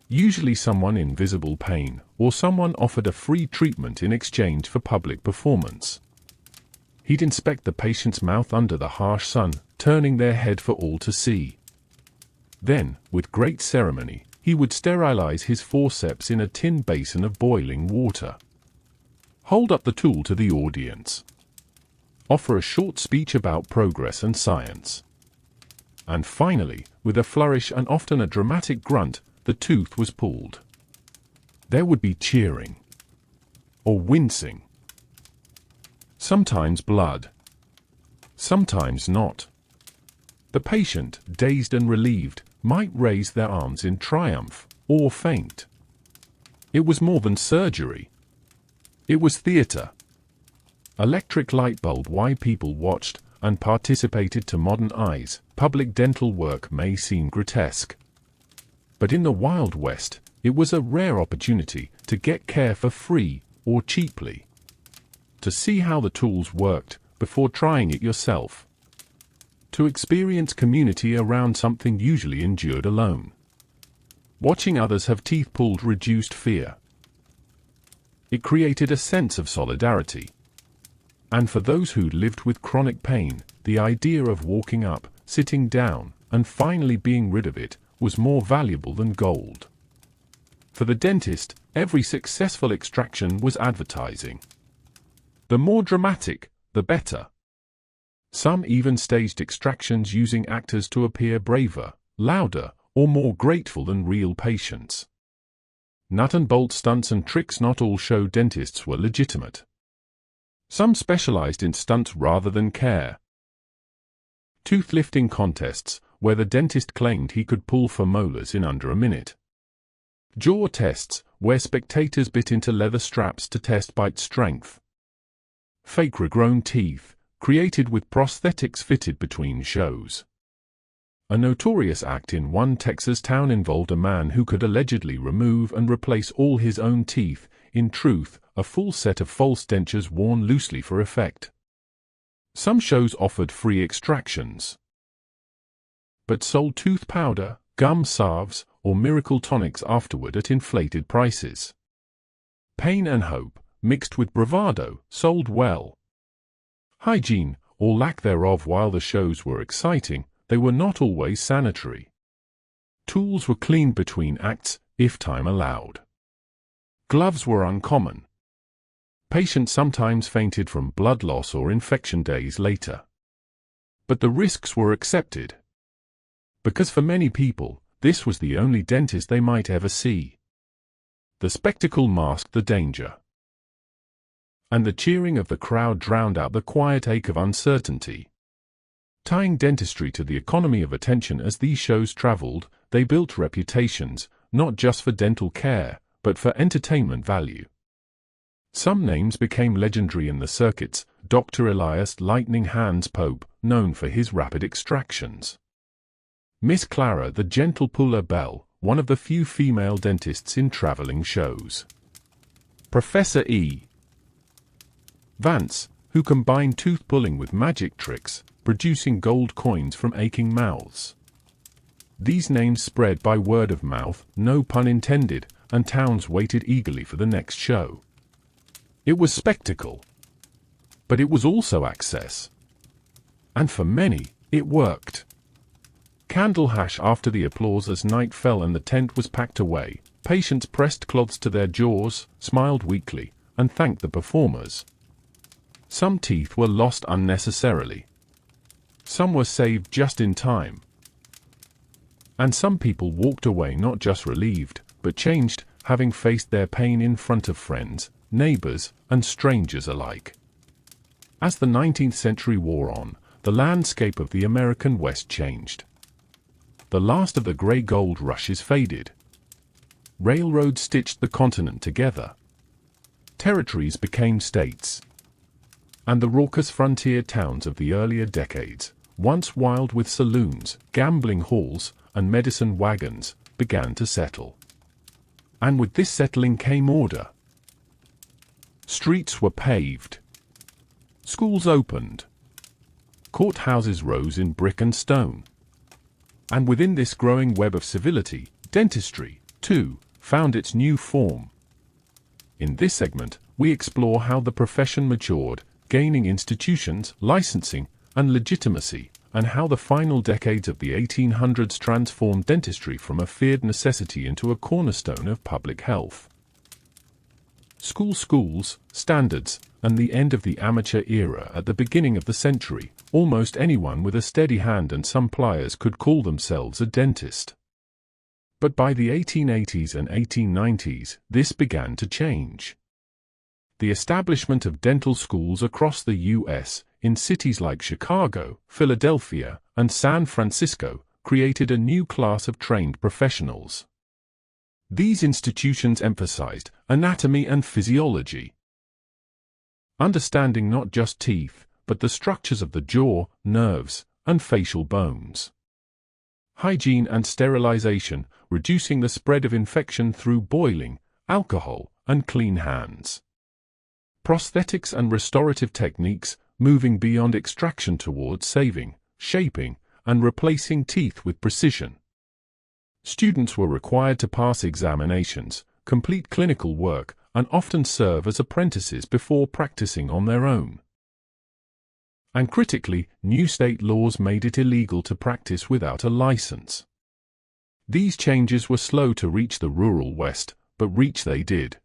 usually someone in visible pain, or someone offered a free treatment in exchange for public performance. He'd inspect the patient's mouth under the harsh sun, turning their head for all to see. Then, with great ceremony, he would sterilize his forceps in a tin basin of boiling water. Hold up the tool to the audience. Offer a short speech about progress and science. And finally, with a flourish and often a dramatic grunt, the tooth was pulled. There would be cheering, or wincing, sometimes blood, sometimes not. The patient, dazed and relieved, might raise their arms in triumph, or faint. It was more than surgery. It was theater. Electric light bulb. Why people watched and participated. To modern eyes, public dental work may seem grotesque. But in the Wild West, it was a rare opportunity to get care for free or cheaply. To see how the tools worked before trying it yourself. To experience community around something usually endured alone. Watching others have teeth pulled reduced fear. It created a sense of solidarity. And for those who lived with chronic pain, the idea of walking up, sitting down, and finally being rid of it was more valuable than gold. For the dentist, every successful extraction was advertising. The more dramatic, the better. Some even staged extractions using actors to appear braver, louder, or more grateful than real patients. Nut and bolt stunts and tricks. Not all show dentists were legitimate. Some specialized in stunts rather than care. Tooth lifting contests, where the dentist claimed he could pull for molars in under a minute. Jaw tests, where spectators bit into leather straps to test bite strength. Fake regrown teeth, created with prosthetics fitted between shows. A notorious act in one Texas town involved a man who could allegedly remove and replace all his own teeth, in truth, a full set of false dentures worn loosely for effect. Some shows offered free extractions, but sold tooth powder, gum salves, or miracle tonics afterward at inflated prices. Pain and hope, mixed with bravado, sold well. Hygiene, or lack thereof. While the shows were exciting, they were not always sanitary. Tools were cleaned between acts, if time allowed. Gloves were uncommon. Patients sometimes fainted from blood loss or infection days later. But the risks were accepted, because for many people, this was the only dentist they might ever see. The spectacle masked the danger, and the cheering of the crowd drowned out the quiet ache of uncertainty. Tying dentistry to the economy of attention. As these shows traveled, they built reputations, not just for dental care, but for entertainment value. Some names became legendary in the circuits. Dr. Elias Lightning Hands Pope, known for his rapid extractions. Miss Clara the Gentle Puller Bell, one of the few female dentists in traveling shows. Professor E. Vance, who combined tooth pulling with magic tricks, producing gold coins from aching mouths. These names spread by word of mouth, no pun intended, and towns waited eagerly for the next show. It was spectacle, but it was also access. And for many, it worked. Candle hash after the applause as night fell and the tent was packed away, patients pressed cloths to their jaws, smiled weakly, and thanked the performers. Some teeth were lost unnecessarily. Some were saved just in time. And some people walked away not just relieved, but changed, having faced their pain in front of friends, neighbors, and strangers alike. As the 19th century wore on, the landscape of the American West changed. The last of the gray gold rushes faded. Railroads stitched the continent together. Territories became states. And the raucous frontier towns of the earlier decades, once wild with saloons, gambling halls, and medicine wagons, began to settle. And with this settling came order. Streets were paved. Schools opened. Courthouses rose in brick and stone. And within this growing web of civility, dentistry, too, found its new form. In this segment, we explore how the profession matured, gaining institutions, licensing, and legitimacy, and how the final decades of the 1800s transformed dentistry from a feared necessity into a cornerstone of public health. Schools, standards, and the end of the amateur era. At the beginning of the century, almost anyone with a steady hand and some pliers could call themselves a dentist. But by the 1880s and 1890s, this began to change. The establishment of dental schools across the U.S., in cities like Chicago, Philadelphia, and San Francisco, created a new class of trained professionals. These institutions emphasized anatomy and physiology, understanding not just teeth, but the structures of the jaw, nerves, and facial bones. Hygiene and sterilization, reducing the spread of infection through boiling, alcohol, and clean hands. Prosthetics and restorative techniques, moving beyond extraction towards saving, shaping, and replacing teeth with precision. Students were required to pass examinations, complete clinical work, and often serve as apprentices before practicing on their own. And critically, new state laws made it illegal to practice without a license. These changes were slow to reach the rural West, but reach they did.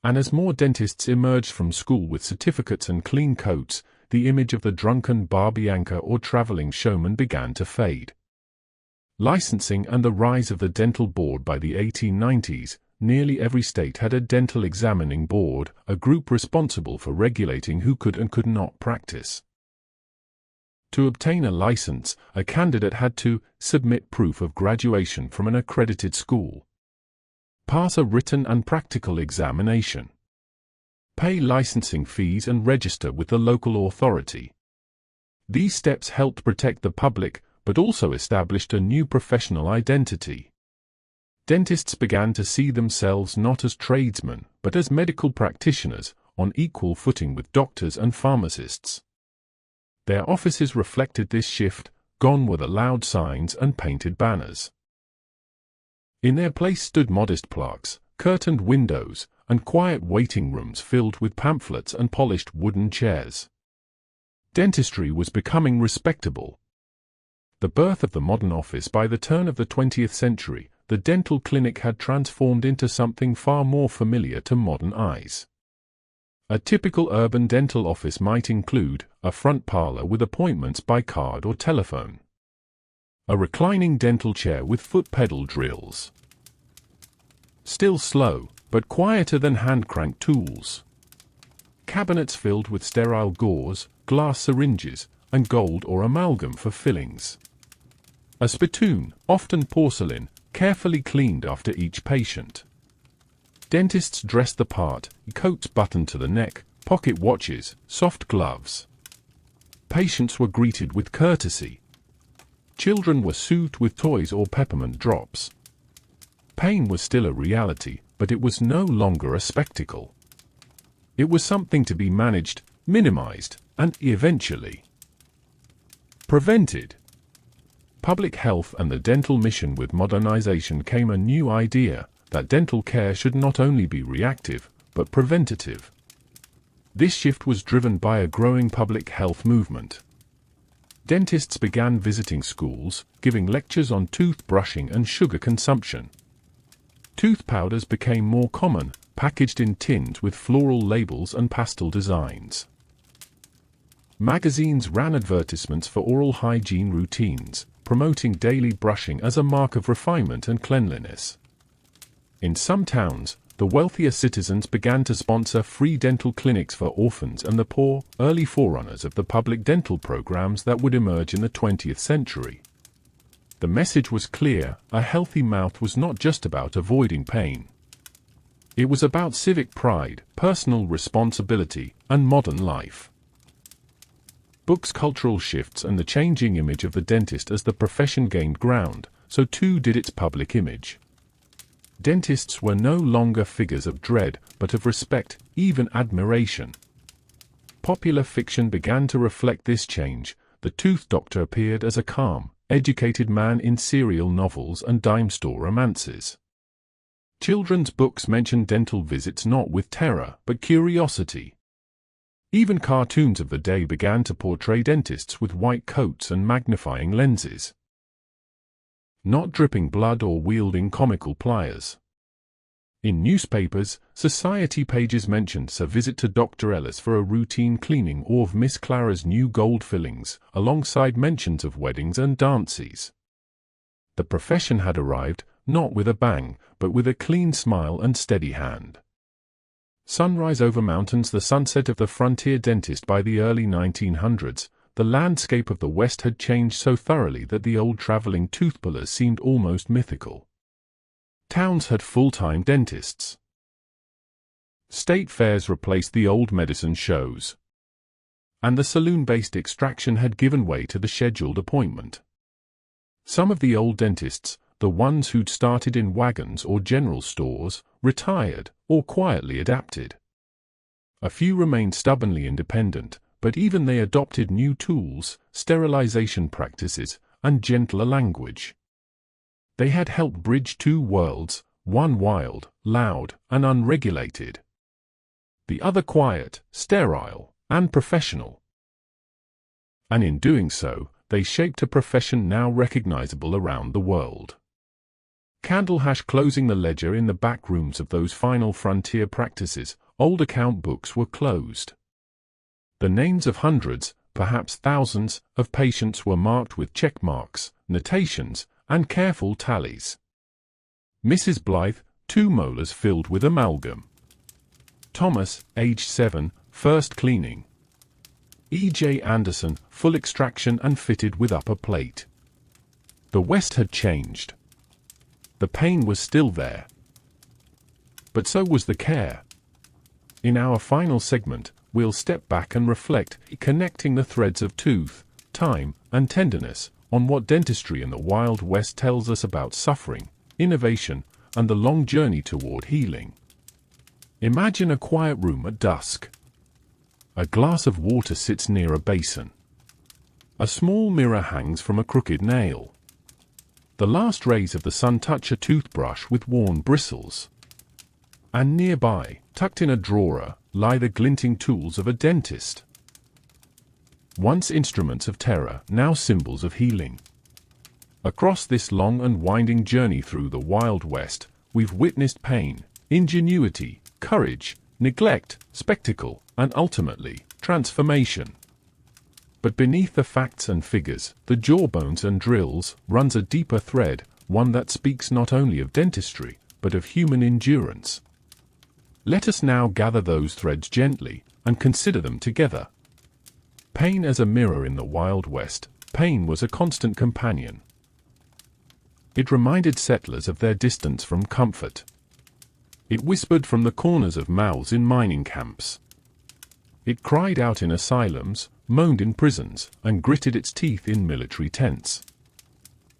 And as more dentists emerged from school with certificates and clean coats, the image of the drunken barbianca or traveling showman began to fade. Licensing and the rise of the dental board. By the 1890s, nearly every state had a dental examining board, a group responsible for regulating who could and could not practice. To obtain a license, a candidate had to submit proof of graduation from an accredited school, pass a written and practical examination, pay licensing fees, and register with the local authority. These steps helped protect the public, but also established a new professional identity. Dentists began to see themselves not as tradesmen, but as medical practitioners, on equal footing with doctors and pharmacists. Their offices reflected this shift. Gone were the loud signs and painted banners. In their place stood modest plaques, curtained windows, and quiet waiting rooms filled with pamphlets and polished wooden chairs. Dentistry was becoming respectable. The birth of the modern office. By the turn of the 20th century, the dental clinic had transformed into something far more familiar to modern eyes. A typical urban dental office might include a front parlor with appointments by card or telephone, a reclining dental chair with foot pedal drills, still slow, but quieter than hand-crank tools, cabinets filled with sterile gauze, glass syringes, and gold or amalgam for fillings, a spittoon, often porcelain, carefully cleaned after each patient. Dentists dressed the part, coats buttoned to the neck, pocket watches, soft gloves. Patients were greeted with courtesy. Children were soothed with toys or peppermint drops. Pain was still a reality, but it was no longer a spectacle. It was something to be managed, minimized, and eventually prevented. Public health and the dental mission. With modernization came a new idea that dental care should not only be reactive, but preventative. This shift was driven by a growing public health movement. Dentists began visiting schools, giving lectures on toothbrushing and sugar consumption. Tooth powders became more common, packaged in tins with floral labels and pastel designs. Magazines ran advertisements for oral hygiene routines, promoting daily brushing as a mark of refinement and cleanliness. In some towns, the wealthier citizens began to sponsor free dental clinics for orphans and the poor, early forerunners of the public dental programs that would emerge in the 20th century. The message was clear: a healthy mouth was not just about avoiding pain. It was about civic pride, personal responsibility, and modern life. Books' cultural shifts and the changing image of the dentist as the profession gained ground, so too did its public image. Dentists were no longer figures of dread, but of respect, even admiration. Popular fiction began to reflect this change. The tooth doctor appeared as a calm, educated man in serial novels and dime store romances. Children's books mentioned dental visits not with terror, but curiosity. Even cartoons of the day began to portray dentists with white coats and magnifying lenses, not dripping blood or wielding comical pliers. In newspapers, society pages mentioned a visit to Dr. Ellis for a routine cleaning or of Miss Clara's new gold fillings, alongside mentions of weddings and dances. The profession had arrived, not with a bang, but with a clean smile and steady hand. Sunrise over mountains, the sunset of the frontier dentist. By the early 1900s, the landscape of the West had changed so thoroughly that the old traveling tooth pullers seemed almost mythical. Towns had full-time dentists. State fairs replaced the old medicine shows, and the saloon-based extraction had given way to the scheduled appointment. Some of the old dentists, the ones who'd started in wagons or general stores, retired or quietly adapted. A few remained stubbornly independent, but even they adopted new tools, sterilization practices, and gentler language. They had helped bridge two worlds, one wild, loud, and unregulated. The other quiet, sterile, and professional. And in doing so, they shaped a profession now recognizable around the world. Candlehash closing the ledger. In the back rooms of those final frontier practices, old account books were closed. The names of hundreds, perhaps thousands, of patients were marked with check marks, notations, and careful tallies. Mrs. Blythe, 2 molars filled with amalgam. Thomas, age 7, first cleaning. E.J. Anderson, full extraction and fitted with upper plate. The West had changed. The pain was still there, but so was the care. In our final segment, we'll step back and reflect, connecting the threads of tooth, time, and tenderness, on what dentistry in the Wild West tells us about suffering, innovation, and the long journey toward healing. Imagine a quiet room at dusk. A glass of water sits near a basin. A small mirror hangs from a crooked nail. The last rays of the sun touch a toothbrush with worn bristles. And nearby, tucked in a drawer, lie the glinting tools of a dentist. Once instruments of terror, now symbols of healing. Across this long and winding journey through the Wild West, we've witnessed pain, ingenuity, courage, neglect, spectacle, and ultimately, transformation. But beneath the facts and figures, the jawbones and drills, runs a deeper thread, one that speaks not only of dentistry, but of human endurance. Let us now gather those threads gently, and consider them together. Pain as a mirror. In the Wild West, pain was a constant companion. It reminded settlers of their distance from comfort. It whispered from the corners of mouths in mining camps. It cried out in asylums, moaned in prisons, and gritted its teeth in military tents.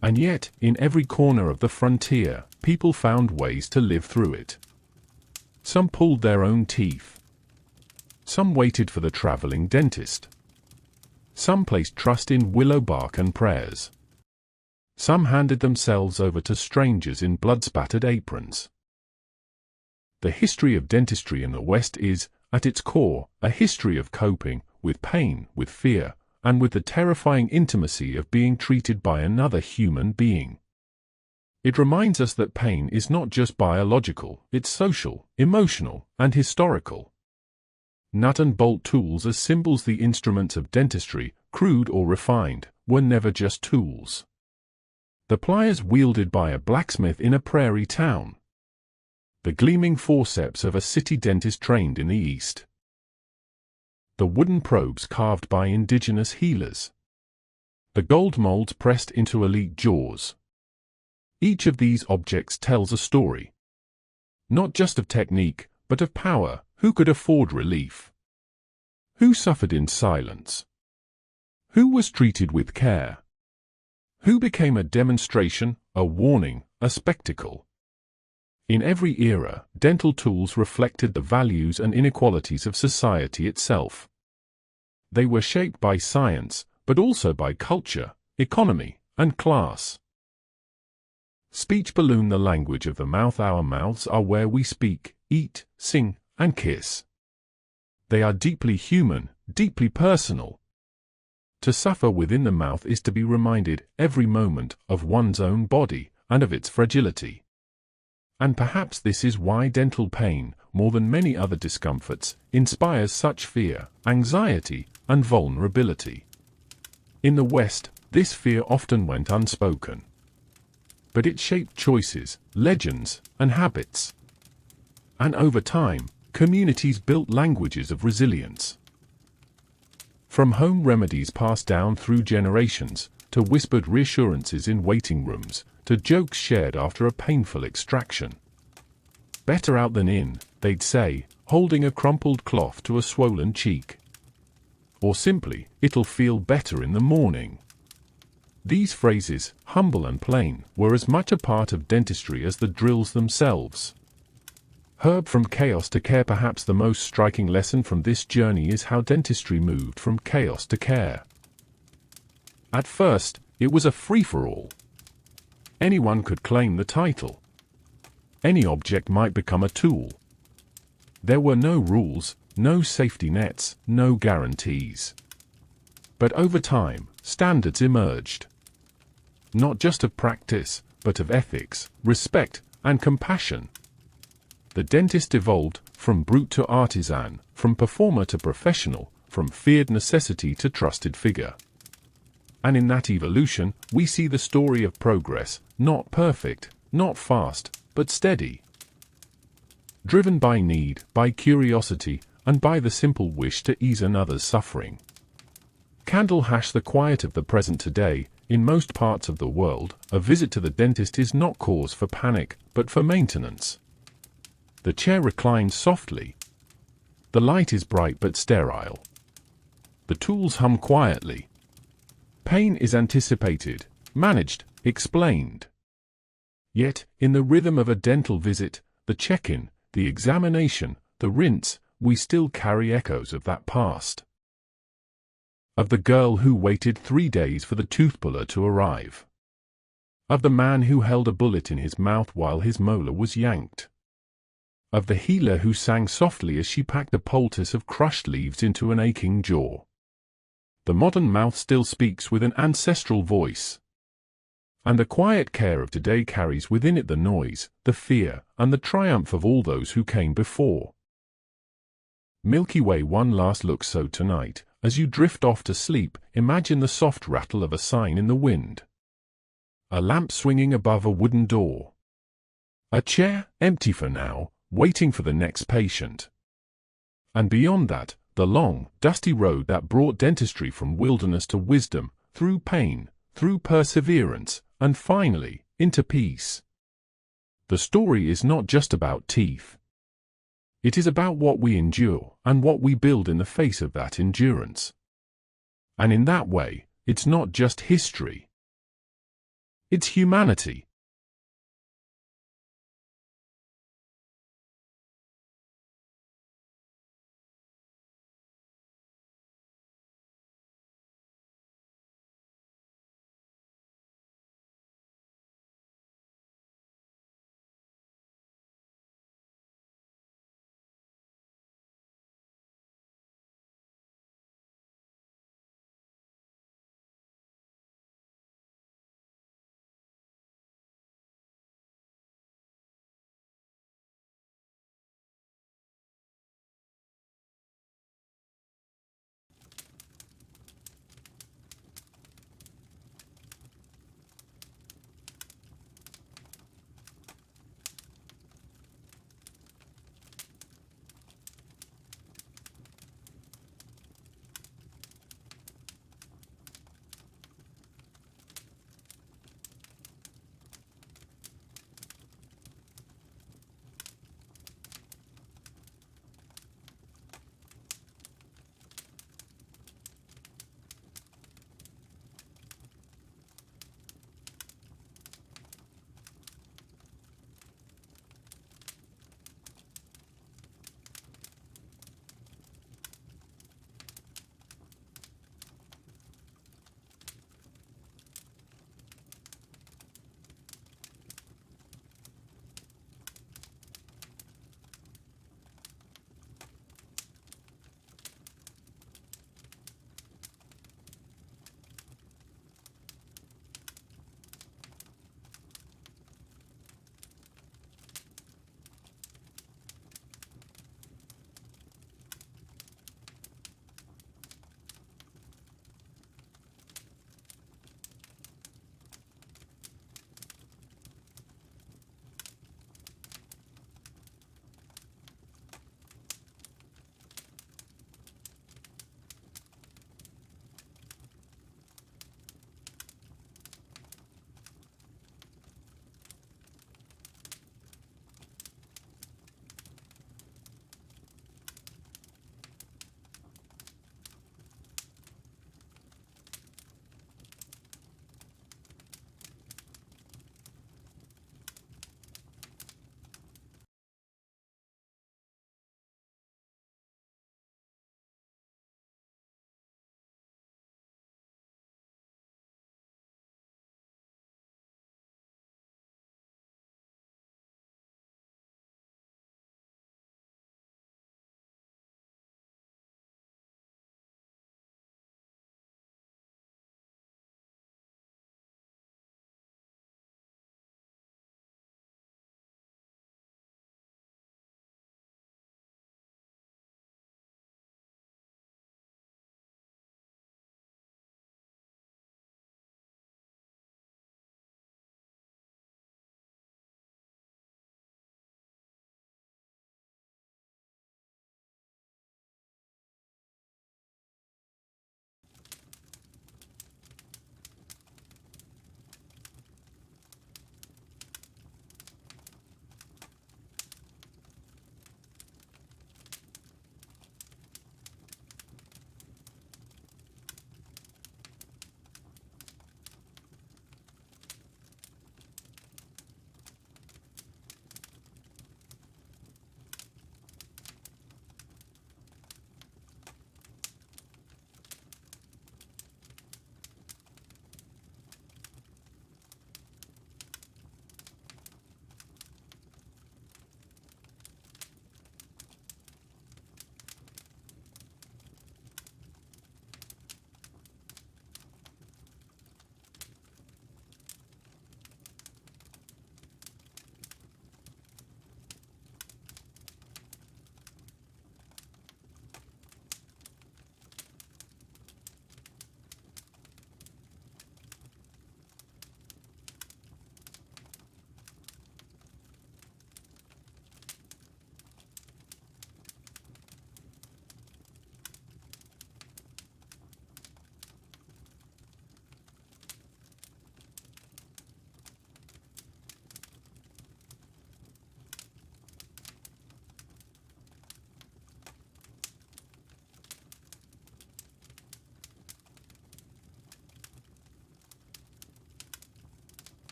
And yet, in every corner of the frontier, people found ways to live through it. Some pulled their own teeth. Some waited for the traveling dentist. Some placed trust in willow bark and prayers. Some handed themselves over to strangers in blood-spattered aprons. The history of dentistry in the West is, at its core, a history of coping with pain, with fear, and with the terrifying intimacy of being treated by another human being. It reminds us that pain is not just biological, it's social, emotional, and historical. Nut and bolt tools as symbols, the instruments of dentistry, crude or refined, were never just tools. The pliers wielded by a blacksmith in a prairie town. The gleaming forceps of a city dentist trained in the East. The wooden probes carved by indigenous healers. The gold molds pressed into elite jaws. Each of these objects tells a story. Not just of technique, but of power. Who could afford relief? Who suffered in silence? Who was treated with care? Who became a demonstration, a warning, a spectacle? In every era, dental tools reflected the values and inequalities of society itself. They were shaped by science, but also by culture, economy, and class. Speech balloon, the language of the mouth. Our mouths are where we speak, eat, sing, and kiss. They are deeply human, deeply personal. To suffer within the mouth is to be reminded every moment of one's own body and of its fragility. And perhaps this is why dental pain, more than many other discomforts, inspires such fear, anxiety, and vulnerability. In the West, this fear often went unspoken. But it shaped choices, legends, and habits. And over time, communities built languages of resilience. From home remedies passed down through generations, to whispered reassurances in waiting rooms, to jokes shared after a painful extraction. Better out than in, they'd say, holding a crumpled cloth to a swollen cheek. Or simply, it'll feel better in the morning. These phrases, humble and plain, were as much a part of dentistry as the drills themselves. Herb from chaos to care. Perhaps the most striking lesson from this journey is how dentistry moved from chaos to care. At first, it was a free-for-all. Anyone could claim the title. Any object might become a tool. There were no rules, no safety nets, no guarantees. But over time, standards emerged. Not just of practice, but of ethics, respect, and compassion. The dentist evolved from brute to artisan, from performer to professional, from feared necessity to trusted figure. And in that evolution, we see the story of progress, not perfect, not fast, but steady. Driven by need, by curiosity, and by the simple wish to ease another's suffering. Candle hash. The quiet of the present today. In most parts of the world, a visit to the dentist is not cause for panic, but for maintenance. The chair reclines softly. The light is bright but sterile. The tools hum quietly. Pain is anticipated, managed, explained. Yet, in the rhythm of a dental visit, the check-in, the examination, the rinse, we still carry echoes of that past. Of the girl who waited 3 days for the tooth puller to arrive. Of the man who held a bullet in his mouth while his molar was yanked. Of the healer who sang softly as she packed a poultice of crushed leaves into an aching jaw. The modern mouth still speaks with an ancestral voice. And the quiet care of today carries within it the noise, the fear, and the triumph of all those who came before. Milky Way. One last look. So tonight, as you drift off to sleep, imagine the soft rattle of a sign in the wind. A lamp swinging above a wooden door. A chair, empty for now, waiting for the next patient. And beyond that, the long, dusty road that brought dentistry from wilderness to wisdom, through pain, through perseverance, and finally, into peace. The story is not just about teeth. It is about what we endure and what we build in the face of that endurance. And in that way, it's not just history. It's humanity.